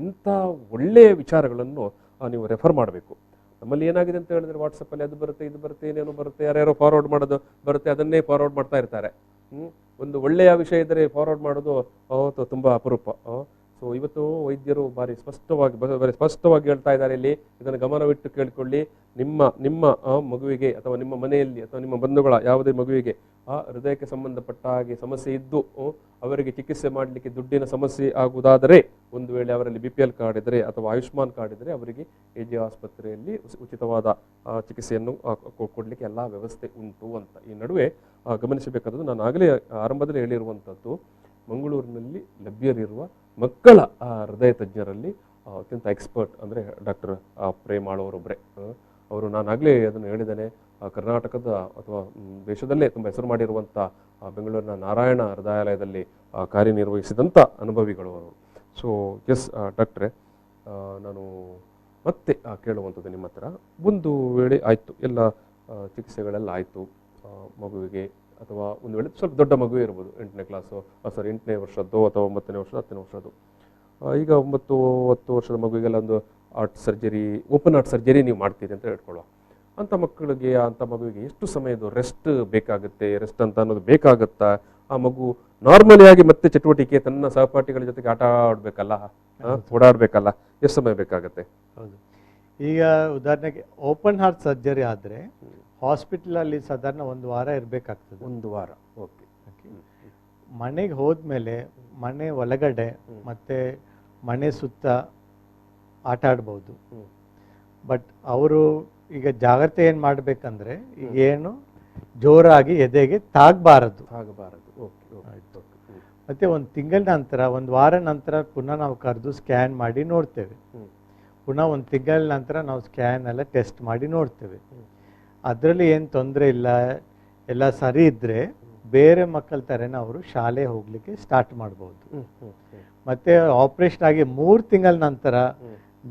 S2: ಇಂಥ ಒಳ್ಳೆಯ ವಿಚಾರಗಳನ್ನು ನೀವು ರೆಫರ್ ಮಾಡಬೇಕು. ನಮ್ಮಲ್ಲಿ ಏನಾಗಿದೆ ಅಂತ ಹೇಳಿದ್ರೆ ವಾಟ್ಸಪ್ಪಲ್ಲಿ ಅದು ಬರುತ್ತೆ, ಇದು ಬರುತ್ತೆ, ಏನೇನೋ ಬರುತ್ತೆ, ಯಾರ್ಯಾರೋ ಫಾರ್ವರ್ಡ್ ಮಾಡೋದು ಬರುತ್ತೆ, ಅದನ್ನೇ ಫಾರ್ವರ್ಡ್ ಮಾಡ್ತಾ ಇರ್ತಾರೆ. ಒಂದು ಒಳ್ಳೆಯ ವಿಷಯ ಇದ್ದರೆ ಫಾರ್ವರ್ಡ್ ಮಾಡೋದು ತುಂಬ ಅಪರೂಪ. ಸೊ ಇವತ್ತು ವೈದ್ಯರು ಭಾರಿ ಸ್ಪಷ್ಟವಾಗಿ ಹೇಳ್ತಾ ಇದ್ದಾರೆ, ಇಲ್ಲಿ ಇದನ್ನು ಗಮನವಿಟ್ಟು ಕೇಳಿಕೊಳ್ಳಿ. ನಿಮ್ಮ ಮಗುವಿಗೆ ಅಥವಾ ನಿಮ್ಮ ಮನೆಯಲ್ಲಿ ಅಥವಾ ನಿಮ್ಮ ಬಂಧುಗಳ ಯಾವುದೇ ಮಗುವಿಗೆ ಹೃದಯಕ್ಕೆ ಸಂಬಂಧಪಟ್ಟ ಹಾಗೆ ಸಮಸ್ಯೆ ಇದ್ದು ಅವರಿಗೆ ಚಿಕಿತ್ಸೆ ಮಾಡಲಿಕ್ಕೆ ದುಡ್ಡಿನ ಸಮಸ್ಯೆ ಆಗುವುದಾದರೆ, ಒಂದು ವೇಳೆ ಅವರಲ್ಲಿ BPL ಕಾರ್ಡ್ ಇದ್ದರೆ ಅಥವಾ ಆಯುಷ್ಮಾನ್ ಕಾರ್ಡ್ ಇದ್ದರೆ ಅವರಿಗೆ AJ ಆಸ್ಪತ್ರೆಯಲ್ಲಿ ಉಚಿತವಾದ ಚಿಕಿತ್ಸೆಯನ್ನು ಕೊಡಲಿಕ್ಕೆ ಎಲ್ಲ ವ್ಯವಸ್ಥೆ ಉಂಟು ಅಂತ. ಈ ನಡುವೆ ಗಮನಿಸಬೇಕಾದದ್ದು, ನಾನು ಆಗಲೇ ಆರಂಭದಲ್ಲಿ ಹೇಳಿರುವಂಥದ್ದು, ಮಂಗಳೂರಿನಲ್ಲಿ ಲಭ್ಯರಿರುವ ಮಕ್ಕಳ ಹೃದಯ ತಜ್ಞರಲ್ಲಿ ಅತ್ಯಂತ ಎಕ್ಸ್ಪರ್ಟ್ ಅಂದರೆ ಡಾಕ್ಟರ್ ಪ್ರೇಮಾಳವರೊಬ್ಬರೇ. ಅವರು ನಾನಾಗಲೇ ಅದನ್ನು ಹೇಳಿದ್ದೇನೆ, ಕರ್ನಾಟಕದ ಅಥವಾ ದೇಶದಲ್ಲೇ ತುಂಬ ಹೆಸರು ಮಾಡಿರುವಂಥ ಬೆಂಗಳೂರಿನ ನಾರಾಯಣ ಹೃದಯಾಲಯದಲ್ಲಿ ಕಾರ್ಯನಿರ್ವಹಿಸಿದಂಥ ಅನುಭವಿಗಳು ಅವರು. ಸೊ ಎಸ್ ಡಾಕ್ಟ್ರೆ, ನಾನು ಮತ್ತೆ ಕೇಳುವಂಥದ್ದು ನಿಮ್ಮ ಹತ್ರ, ಒಂದು ವೇಳೆ ಆಯಿತು ಎಲ್ಲ ಚಿಕಿತ್ಸೆಗಳೆಲ್ಲ ಆಯಿತು ಮಗುವಿಗೆ, ಅಥವಾ ಒಂದು ವೇಳೆ ಸ್ವಲ್ಪ ದೊಡ್ಡ ಮಗುವೇ ಇರ್ಬೋದು, 8ನೇ ಕ್ಲಾಸು 8ನೇ ವರ್ಷದ್ದು ಅಥವಾ 9ನೇ ವರ್ಷದ 10ನೇ ವರ್ಷದ್ದು, ಈಗ 9-10 ವರ್ಷದ ಮಗುವಿಗೆಲ್ಲ ಒಂದು ಓಪನ್ ಹಾರ್ಟ್ ಸರ್ಜರಿ ನೀವು ಮಾಡ್ತೀರಿ ಅಂತ ಹೇಳ್ಕೊಳ್ಳುವ, ಅಂಥ ಮಕ್ಕಳಿಗೆ ಅಂಥ ಮಗುವಿಗೆ ಎಷ್ಟು ಸಮಯದ ರೆಸ್ಟ್ ಬೇಕಾಗುತ್ತೆ, ರೆಸ್ಟ್ ಅಂತ ಅನ್ನೋದು ಬೇಕಾಗುತ್ತಾ? ಆ ಮಗು ನಾರ್ಮಲಿ ಆಗಿ ಮತ್ತೆ ಚಟುವಟಿಕೆ ತನ್ನ ಸಹಪಾಠಿಗಳ ಜೊತೆಗೆ ಆಟ ಆಡಬೇಕಲ್ಲ, ಓಡಾಡಬೇಕಲ್ಲ, ಎಷ್ಟು ಸಮಯ ಬೇಕಾಗುತ್ತೆ?
S3: ಹೌದು, ಈಗ ಉದಾಹರಣೆಗೆ ಓಪನ್ ಹಾರ್ಟ್ ಸರ್ಜರಿ ಆದರೆ ಹಾಸ್ಪಿಟಲಲ್ಲಿ ಸಾಧಾರಣ 1 ವಾರ ಇರಬೇಕಾಗ್ತದೆ.
S2: 1 ವಾರ, ಓಕೆ.
S3: ಮನೆಗೆ ಹೋದ್ಮೇಲೆ ಮನೆ ಒಳಗಡೆ ಮತ್ತೆ ಮನೆ ಸುತ್ತ ಆಟ ಆಡ್ಬೋದು. ಬಟ್ ಅವರು ಈಗ ಜಾಗ್ರತೆ ಏನು ಮಾಡಬೇಕಂದ್ರೆ, ಈಗ ಏನು ಜೋರಾಗಿ ಎದೆಗೆ ತಾಗಬಾರದು. ಮತ್ತೆ 1 ತಿಂಗಳ ನಂತರ 1 ವಾರ ನಂತರ ಪುನಃ ನಾವು ಕರೆದು ಸ್ಕ್ಯಾನ್ ಮಾಡಿ ನೋಡ್ತೇವೆ. ಪುನಃ 1 ತಿಂಗಳ ನಂತರ ನಾವು ಸ್ಕ್ಯಾನ್ ಎಲ್ಲ ಟೆಸ್ಟ್ ಮಾಡಿ ನೋಡ್ತೇವೆ. ಅದರಲ್ಲಿ ಏನು ತೊಂದರೆ ಇಲ್ಲ, ಎಲ್ಲ ಸರಿ ಇದ್ದರೆ ಬೇರೆ ಮಕ್ಕಳ ಥರನೇ ಅವರು ಶಾಲೆ ಹೋಗಲಿಕ್ಕೆ ಸ್ಟಾರ್ಟ್ ಮಾಡ್ಬೋದು. ಮತ್ತು ಆಪ್ರೇಷನ್ ಆಗಿ 3 ತಿಂಗಳ ನಂತರ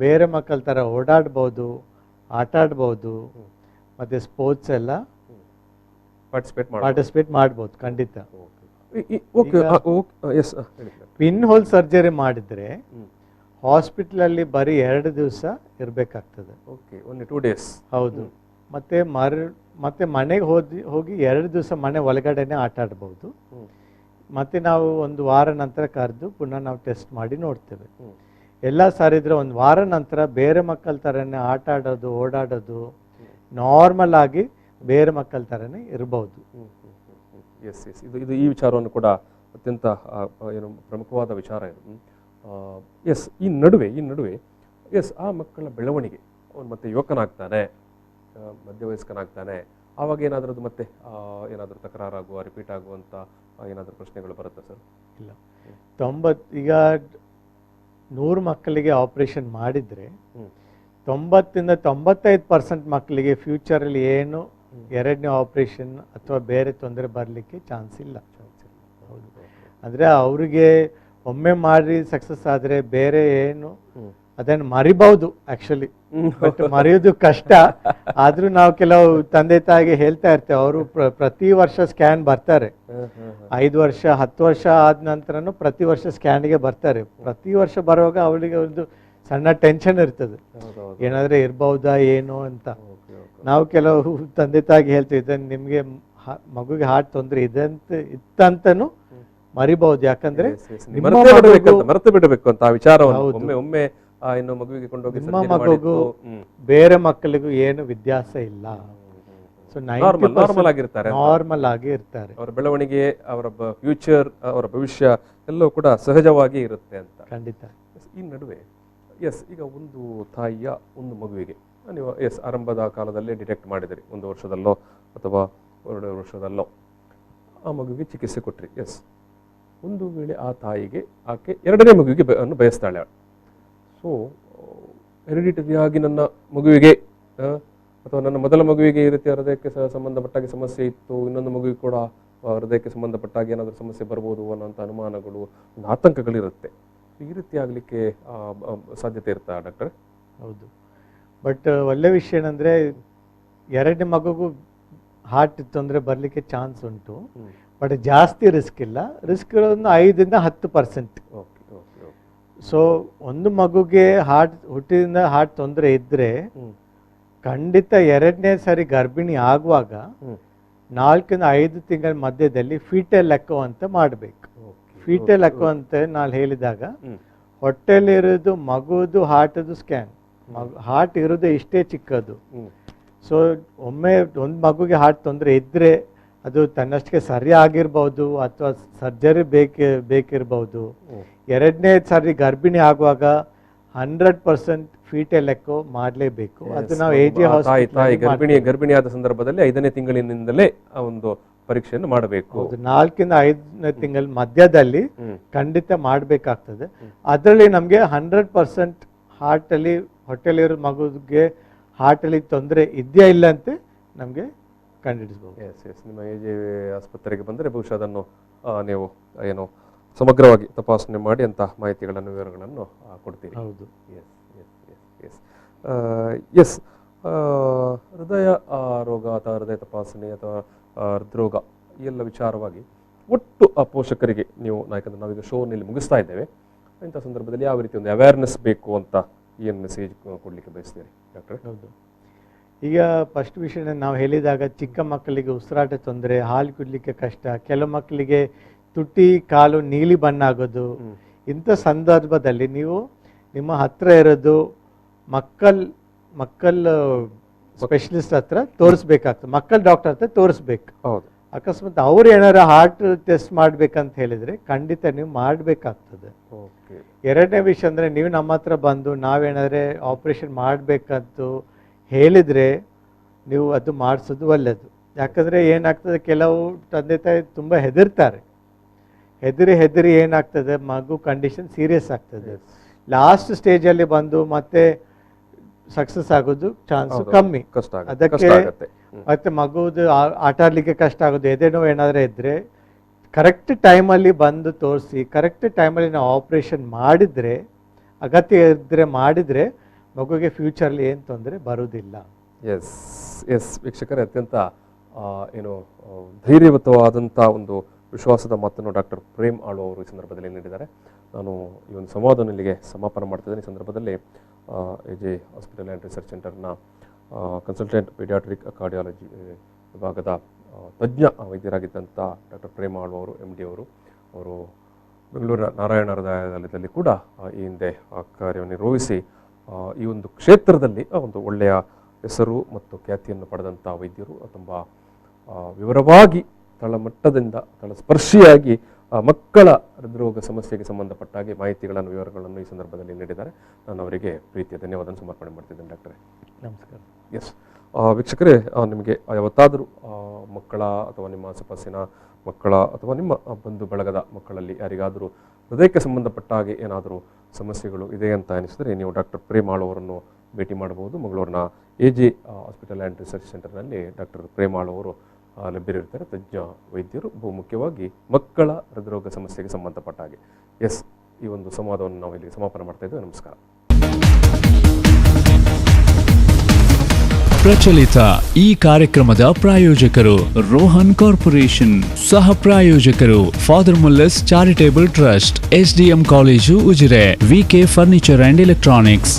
S3: ಬೇರೆ ಮಕ್ಕಳ ಥರ ಓಡಾಡ್ಬೋದು, ಆಟ ಆಡ್ಬೋದು, ಮತ್ತು ಸ್ಪೋರ್ಟ್ಸ್ ಎಲ್ಲ ಪಾರ್ಟಿಸಿಪೇಟ್ ಮಾಡ್ಬೋದು ಖಂಡಿತ. ಪಿನ್ ಹೋಲ್ ಸರ್ಜರಿ ಮಾಡಿದರೆ ಹಾಸ್ಪಿಟಲಲ್ಲಿ ಬರೀ 2 ದಿವಸ ಇರಬೇಕಾಗ್ತದೆ.
S2: Okay, only 2 days.
S3: ಹೌದು. ಮತ್ತೆ ಮನೆಗೆ ಹೋಗಿ 2 ದಿವಸ ಮನೆ ಒಳಗಡೆನೆ ಆಟ ಆಡ್ಬೋದು. ಮತ್ತೆ ನಾವು 1 ವಾರ ನಂತರ ಕರೆದು ಪುನಃ ನಾವು ಟೆಸ್ಟ್ ಮಾಡಿ ನೋಡ್ತೇವೆ. ಎಲ್ಲ ಸರಿದ್ರೆ 1 ವಾರ ನಂತರ ಬೇರೆ ಮಕ್ಕಳ ಥರನೇ ಆಟ ಆಡೋದು, ಓಡಾಡೋದು, ನಾರ್ಮಲ್ ಆಗಿ ಬೇರೆ ಮಕ್ಕಳ ಥರನೇ ಇರ್ಬೋದು.
S2: ಎಸ್ ಎಸ್ ಇದು ಈ ವಿಚಾರವನ್ನು ಕೂಡ ಅತ್ಯಂತ ಏನು ಪ್ರಮುಖವಾದ ವಿಚಾರ ಇದು. ಎಸ್, ಈ ನಡುವೆ ಎಸ್ ಆ ಮಕ್ಕಳ ಬೆಳವಣಿಗೆ, ಅವನು ಮತ್ತೆ ಯುವಕನಾಗ್ತಾನೆ, ಮಧ್ಯವಯಸ್ಕನಾಗ್ತಾನೆ, ಆವಾಗ ಏನಾದರೂ ಮತ್ತೆ ಏನಾದರೂ ತಕರಾರಾಗುವ, ರಿಪೀಟ್ ಆಗುವಂಥ ಏನಾದರೂ ಪ್ರಶ್ನೆಗಳು ಬರುತ್ತೆ ಸರ್?
S3: ಇಲ್ಲ, ಈಗ 100 ಮಕ್ಕಳಿಗೆ ಆಪರೇಷನ್ ಮಾಡಿದರೆ 90-95% ಮಕ್ಕಳಿಗೆ ಫ್ಯೂಚರಲ್ಲಿ ಏನು 2ನೇ ಆಪರೇಷನ್ ಅಥವಾ ಬೇರೆ ತೊಂದರೆ ಬರಲಿಕ್ಕೆ ಚಾನ್ಸ್ ಇಲ್ಲ. ಹೌದು, ಅಂದರೆ ಅವರಿಗೆ ಒಮ್ಮೆ ಮಾಡಿ ಸಕ್ಸಸ್ ಆದರೆ ಬೇರೆ ಏನು ಅದನ್ನು ಮರಿಬಹುದು ಆ್ಯಕ್ಚುಲಿ, ಬಟ್ ಮರೆಯೋದು ಕಷ್ಟ. ಆದರೂ ನಾವು ಕೆಲವು ತಂದೆ ತಾಯಿಗೆ ಹೇಳ್ತಾ ಇರ್ತೇವೆ, ಅವರು ಪ್ರತಿ ವರ್ಷ ಸ್ಕ್ಯಾನ್ ಬರ್ತಾರೆ. 5 ವರ್ಷ 10 ವರ್ಷ ಆದ ನಂತರನೂ ಪ್ರತಿ ವರ್ಷ ಸ್ಕ್ಯಾನ್ಗೆ ಬರ್ತಾರೆ. ಪ್ರತಿ ವರ್ಷ ಬರುವಾಗ ಅವಳಿಗೆ ಒಂದು ಸಣ್ಣ ಟೆನ್ಷನ್ ಇರ್ತದೆ, ಏನಾದರೆ ಇರ್ಬಹುದಾ ಏನು ಅಂತ. ನಾವು ಕೆಲವು ತಂದೆ ತಾಯಿಗೆ ಹೇಳ್ತೀವಿ, ನಿಮಗೆ ಮಗುಗೆ ಹಾರ್ಟ್ ತೊಂದರೆ ಇತ್ತಂತನೂ ಮರಿಬಹುದು, ಯಾಕಂದ್ರೆ
S2: ಮರೆತು ಬಿಡಬೇಕು ಅಂತ ವಿಚಾರವನ್ನು ಒಮ್ಮೆ ಇನ್ನು ಮಗುವಿಗೆ ಕೊಂಡೋಗಿ
S3: ನಿಮ್ಮ ಮಗುಗೂ ಬೇರೆ ಮಕ್ಕಳಿಗೂ ಏನು ವ್ಯತ್ಯಾಸ ಇಲ್ಲ. ಸೊ
S2: ನಾರ್ಮಲ್ ಆಗಿರ್ತಾರೆ,
S3: ಅವರ
S2: ಬೆಳವಣಿಗೆ, ಅವರ ಫ್ಯೂಚರ್, ಅವರ ಭವಿಷ್ಯ ಎಲ್ಲವೂ ಕೂಡ ಸಹಜವಾಗಿ ಇರುತ್ತೆ ಅಂತ.
S3: ಖಂಡಿತ.
S2: ಈ ನಡುವೆ ಎಸ್, ಈಗ ಒಂದು ತಾಯಿಯ ಒಂದು ಮಗುವಿಗೆ ನೀವು ಆರಂಭದ ಕಾಲದಲ್ಲೇ ಡಿಟೆಕ್ಟ್ ಮಾಡಿದಿರಿ, 1 ವರ್ಷದಲ್ಲೋ ಅಥವಾ 2 ವರ್ಷದಲ್ಲೋ ಆ ಮಗುವಿಗೆ ಚಿಕಿತ್ಸೆ ಕೊಟ್ರಿ. ಎಸ್, ಒಂದು ವೇಳೆ ಆ ತಾಯಿಗೆ ಆಕೆ 2ನೇ ಮಗುವಿಗೆ ಬಯಸ್ತಾಳೆ. ಸೊ ಹೆರಿಡಿಟರಿಯಾಗಿ ನನ್ನ ಮಗುವಿಗೆ ಅಥವಾ ನನ್ನ ಮೊದಲ ಮಗುವಿಗೆ ಈ ರೀತಿಯ ಹೃದಯಕ್ಕೆ ಸಂಬಂಧಪಟ್ಟಾಗಿ ಸಮಸ್ಯೆ ಇತ್ತು, ಇನ್ನೊಂದು ಮಗುವಿಗೆ ಕೂಡ ಹೃದಯಕ್ಕೆ ಸಂಬಂಧಪಟ್ಟಾಗಿ ಏನಾದರೂ ಸಮಸ್ಯೆ ಬರ್ಬೋದು ಅನ್ನೋಂಥ ಅನುಮಾನಗಳು, ಒಂದು ಆತಂಕಗಳಿರುತ್ತೆ. ಈ ರೀತಿ ಆಗಲಿಕ್ಕೆ ಸಾಧ್ಯತೆ ಇರುತ್ತಾ ಡಾಕ್ಟರ್?
S3: ಹೌದು, ಬಟ್ ಒಳ್ಳೆ ವಿಷಯ ಏನಂದರೆ 2ನೇ ಮಗುಗೂ ಹಾರ್ಟ್ ತೊಂದರೆ ಬರಲಿಕ್ಕೆ ಚಾನ್ಸ್ ಉಂಟು, ಬಟ್ ಜಾಸ್ತಿ ರಿಸ್ಕ್ ಇಲ್ಲ. ರಿಸ್ಕ್ ಇರೋದು 5-10%. ಸೊ ಒಂದು ಮಗುಗೆ ಹುಟ್ಟಿದಿಂದ ಹಾರ್ಟ್ ತೊಂದರೆ ಇದ್ದರೆ ಖಂಡಿತ 2ನೇ ಸರಿ ಗರ್ಭಿಣಿ ಆಗುವಾಗ 4-5 ತಿಂಗಳ ಮಧ್ಯದಲ್ಲಿ ಫೀಟಲ್ ಎಕೋ ಅಂತ ಮಾಡಬೇಕು. ಫೀಟಲ್ ಎಕೋ ಅಂತ ನಾನು ಹೇಳಿದಾಗ ಹೊಟ್ಟೆಲಿರೋದು ಮಗುದು ಹಾರ್ಟದು ಸ್ಕ್ಯಾನ್, ಹಾರ್ಟ್ ಇರೋದು ಇಷ್ಟೇ ಚಿಕ್ಕದು. ಸೊ ಒಮ್ಮೆ ಒಂದು ಮಗುಗೆ ಹಾರ್ಟ್ ತೊಂದರೆ ಇದ್ದರೆ ಅದು ತನ್ನಷ್ಟಕ್ಕೆ ಸರಿ ಆಗಿರ್ಬೋದು ಅಥವಾ ಸರ್ಜರಿ ಬೇಕಿರ್ಬೋದು. 2ನೇ ಸಾರಿ ಗರ್ಭಿಣಿ ಆಗುವಾಗ 100% ಫೀಟಲ್ ಎಕೋ ಮಾಡಲೇಬೇಕು. ಅದು ನಾವು AJ ಹಾಸ್ಪಿಟಲ್
S2: ಗರ್ಭಿಣಿಯಾದ ಸಂದರ್ಭದಲ್ಲಿ 5ನೇ ತಿಂಗಳಿನಿಂದಲೇ ಆ ಒಂದು ಪರೀಕ್ಷೆಯನ್ನು ಮಾಡಬೇಕು.
S3: 4-5ನೇ ತಿಂಗಳ ಮಧ್ಯದಲ್ಲಿ ಖಂಡಿತ ಮಾಡಬೇಕಾಗ್ತದೆ. ಅದರಲ್ಲಿ ನಮಗೆ 100% ಹಾರ್ಟಲ್ಲಿ ಹೊಟ್ಟೆಲಿರೋ ಮಗುಗೆ ಹಾರ್ಟಲ್ಲಿ ತೊಂದರೆ ಇದೆಯಾ ಇಲ್ಲ ಅಂತ ನಮಗೆ ಕಂಡುಹಿಡಿಸಬಹುದು.
S2: ಎಸ್, ನಿಮ್ಮ AJ ಆಸ್ಪತ್ರೆಗೆ ಬಂದರೆ ಬಹುಶಃ ಅದನ್ನು ನೀವು ಏನು ಸಮಗ್ರವಾಗಿ ತಪಾಸಣೆ ಮಾಡಿ ಅಂತ ಮಾಹಿತಿಗಳನ್ನು, ವಿವರಗಳನ್ನು ಕೊಡ್ತೀರಿ.
S3: ಹೌದು.
S2: Yes yes yes yes yes, ಹೃದಯ ರೋಗ ಅಥವಾ ಹೃದಯ ತಪಾಸಣೆ ಅಥವಾ ಹೃದ್ರೋಗ ಈ ಎಲ್ಲ ವಿಚಾರವಾಗಿ ಒಟ್ಟು ಆ ಪೋಷಕರಿಗೆ ನೀವು, ಯಾಕಂದರೆ ನಾವೀಗ ಶೋನಲ್ಲಿ ಮುಗಿಸ್ತಾ ಇದ್ದೇವೆ, ಇಂಥ ಸಂದರ್ಭದಲ್ಲಿ ಯಾವ ರೀತಿ ಒಂದು ಅವೇರ್ನೆಸ್ ಬೇಕು ಅಂತ ಏನು ಮೆಸೇಜ್ ಕೊಡಲಿಕ್ಕೆ ಬಯಸ್ತೀರಿ ಡಾಕ್ಟ್ರೆ?
S3: ಹೌದು, ಈಗ ಫಸ್ಟ್ ವಿಷಯ ನಾವು ಹೇಳಿದಾಗ ಚಿಕ್ಕ ಮಕ್ಕಳಿಗೆ ಉಸಿರಾಟ ತೊಂದರೆ, ಹಾಲು ಕುಡಲಿಕ್ಕೆ ಕಷ್ಟ, ಕೆಲವು ಮಕ್ಕಳಿಗೆ ತುಟಿ ಕಾಲು ನೀಲಿ ಬಣ್ಣ ಆಗೋದು, ಇಂಥ ಸಂದರ್ಭದಲ್ಲಿ ನೀವು ನಿಮ್ಮ ಹತ್ರ ಇರೋದು ಮಕ್ಕಳ ಸ್ಪೆಷಲಿಸ್ಟ್ ಹತ್ರ ತೋರಿಸ್ಬೇಕಾಗ್ತದೆ, ಮಕ್ಕಳ ಡಾಕ್ಟರ್ ಹತ್ರ ತೋರಿಸ್ಬೇಕು.
S2: ಹೌದು.
S3: ಅಕಸ್ಮಾತ್ ಅವ್ರು ಏನಾರು ಹಾರ್ಟ್ ಟೆಸ್ಟ್ ಮಾಡ್ಬೇಕಂತ ಹೇಳಿದ್ರೆ ಖಂಡಿತ ನೀವು ಮಾಡಬೇಕಾಗ್ತದೆ.
S2: ಓಕೆ.
S3: ಎರಡನೇ ವಿಷಯ ಅಂದರೆ ನೀವು ನಮ್ಮ ಹತ್ರ ಬಂದು ನಾವೇನಾದ್ರೆ ಆಪ್ರೇಷನ್ ಮಾಡಬೇಕಂತ ಹೇಳಿದರೆ ನೀವು ಅದು ಮಾಡಿಸೋದು ಒಳ್ಳೆಯದು. ಯಾಕಂದರೆ ಏನಾಗ್ತದೆ, ಕೆಲವು ತಂದೆ ತಾಯಿ ತುಂಬ ಹೆದರ್ತಾರೆ, ಹೆದರಿ ಏನಾಗ್ತದೆ, ಮಗು ಕಂಡೀಷನ್ ಸೀರಿಯಸ್ ಆಗ್ತದೆ. ಲಾಸ್ಟ್ ಸ್ಟೇಜಲ್ಲಿ ಬಂದು ಮತ್ತೆ ಸಕ್ಸಸ್ ಆಗೋದು ಚಾನ್ಸು ಕಮ್ಮಿ. ಅದಕ್ಕೆ ಮತ್ತೆ ಮಗುವುದು ಆಟ ಆಡಲಿಕ್ಕೆ ಕಷ್ಟ ಆಗೋದು, ಎದೆ ನೋವು ಏನಾದರೂ ಇದ್ದರೆ ಕರೆಕ್ಟ್ ಟೈಮಲ್ಲಿ ಬಂದು ತೋರಿಸಿ, ಕರೆಕ್ಟ್ ಟೈಮಲ್ಲಿ ನಾವು ಆಪ್ರೇಷನ್ ಮಾಡಿದರೆ, ಅಗತ್ಯ ಇದ್ದರೆ ಮಾಡಿದರೆ ಮಗುಗೆ ಫ್ಯೂಚರ್ಲಿ ಏನು ತೊಂದರೆ ಬರುವುದಿಲ್ಲ.
S2: ಎಸ್ ಎಸ್ ವೀಕ್ಷಕರೇ, ಅತ್ಯಂತ ಏನು ಧೈರ್ಯಯುತವಾದಂಥ ಒಂದು ವಿಶ್ವಾಸದ ಮಾತನ್ನು ಡಾಕ್ಟರ್ ಪ್ರೇಮ್ ಆಳು ಅವರು ಈ ಸಂದರ್ಭದಲ್ಲಿ ನೀಡಿದ್ದಾರೆ. ನಾನು ಈ ಒಂದು ಸಂವಾದವನ್ನು ಇಲ್ಲಿಗೆ ಸಮಾಪನ ಮಾಡ್ತಿದ್ದೇನೆ. ಈ ಸಂದರ್ಭದಲ್ಲಿ AJ ಹಾಸ್ಪಿಟಲ್ ಆ್ಯಂಡ್ ರಿಸರ್ಚ್ ಸೆಂಟರ್ನ ಕನ್ಸಲ್ಟೆಂಟ್ ಪೀಡಿಯಾಟ್ರಿಕ್ ಕಾರ್ಡಿಯಾಲಜಿ ವಿಭಾಗದ ತಜ್ಞ ವೈದ್ಯರಾಗಿದ್ದಂಥ ಡಾಕ್ಟರ್ ಪ್ರೇಮ್ ಆಳು ಅವರು MD ಅವರು ಬೆಂಗಳೂರಿನ ನಾರಾಯಣ ಹೃದಯಾಲಯದಲ್ಲಿ ಕೂಡ ಈ ಹಿಂದೆ ಕಾರ್ಯವನ್ನು ನಿರ್ವಹಿಸಿ ಈ ಒಂದು ಕ್ಷೇತ್ರದಲ್ಲಿ ಒಂದು ಒಳ್ಳೆಯ ಹೆಸರು ಮತ್ತು ಖ್ಯಾತಿಯನ್ನು ಪಡೆದಂಥ ವೈದ್ಯರು. ತುಂಬ ವಿವರವಾಗಿ ತಳಮಟ್ಟದಿಂದ ತಳಸ್ಪರ್ಶಿಯಾಗಿ ಮಕ್ಕಳ ಹೃದ್ರೋಗ ಸಮಸ್ಯೆಗೆ ಸಂಬಂಧಪಟ್ಟ ಹಾಗೆ ಮಾಹಿತಿಗಳನ್ನು, ವಿವರಗಳನ್ನು ಈ ಸಂದರ್ಭದಲ್ಲಿ ನೀಡಿದ್ದಾರೆ. ನಾನು ಅವರಿಗೆ ಪ್ರೀತಿಯ ಧನ್ಯವಾದ ಸಮರ್ಪಣೆ ಮಾಡ್ತಿದ್ದೇನೆ ಡಾಕ್ಟರೇ.
S3: ನಮಸ್ಕಾರ.
S2: ಎಸ್ ವೀಕ್ಷಕರೇ, ನಿಮಗೆ ಯಾವತ್ತಾದರೂ ಮಕ್ಕಳ ಅಥವಾ ನಿಮ್ಮ ಆಸುಪಾಸಿನ ಮಕ್ಕಳ ಅಥವಾ ನಿಮ್ಮ ಬಂಧು ಬಳಗದ ಮಕ್ಕಳಲ್ಲಿ ಯಾರಿಗಾದರೂ ಹೃದಯಕ್ಕೆ ಸಂಬಂಧಪಟ್ಟ ಹಾಗೆ ಏನಾದರೂ ಸಮಸ್ಯೆಗಳು ಇದೆ ಅಂತ ಅನಿಸಿದರೆ ನೀವು ಡಾಕ್ಟರ್ ಪ್ರೇಮ್ ಆಳು ಅವರನ್ನು ಭೇಟಿ ಮಾಡಬಹುದು. ಮಂಗಳೂರಿನ AJ ಹಾಸ್ಪಿಟಲ್ ಆ್ಯಂಡ್ ರಿಸರ್ಚ್ ಸೆಂಟರ್ನಲ್ಲಿ ಡಾಕ್ಟರ್ ಪ್ರೇಮ್ ಆಳು ಅವರು ಲಭ್ಯರಿರ್ತಾರೆ, ತಜ್ಞ ವೈದ್ಯರು, ಬಹುಮುಖ್ಯವಾಗಿ ಮಕ್ಕಳ ಹೃದ್ರೋಗ ಸಮಸ್ಯೆಗೆ ಸಂಬಂಧಪಟ್ಟ ಹಾಗೆ. ಎಸ್, ಈ ಒಂದು ಸಂವಾದವನ್ನು ನಾವು ಇಲ್ಲಿ ಸಮಾಪನ ಮಾಡ್ತಾ ಇದ್ದೇವೆ. ನಮಸ್ಕಾರ.
S1: ಪ್ರಚಲಿತ ಈ ಕಾರ್ಯಕ್ರಮದ ಪ್ರಾಯೋಜಕರು ರೋಹನ್ ಕಾರ್ಪೊರೇಷನ್, ಸಹ ಪ್ರಾಯೋಜಕರು father Muller's charitable trust, SDM college Ujire, VK furniture and electronics.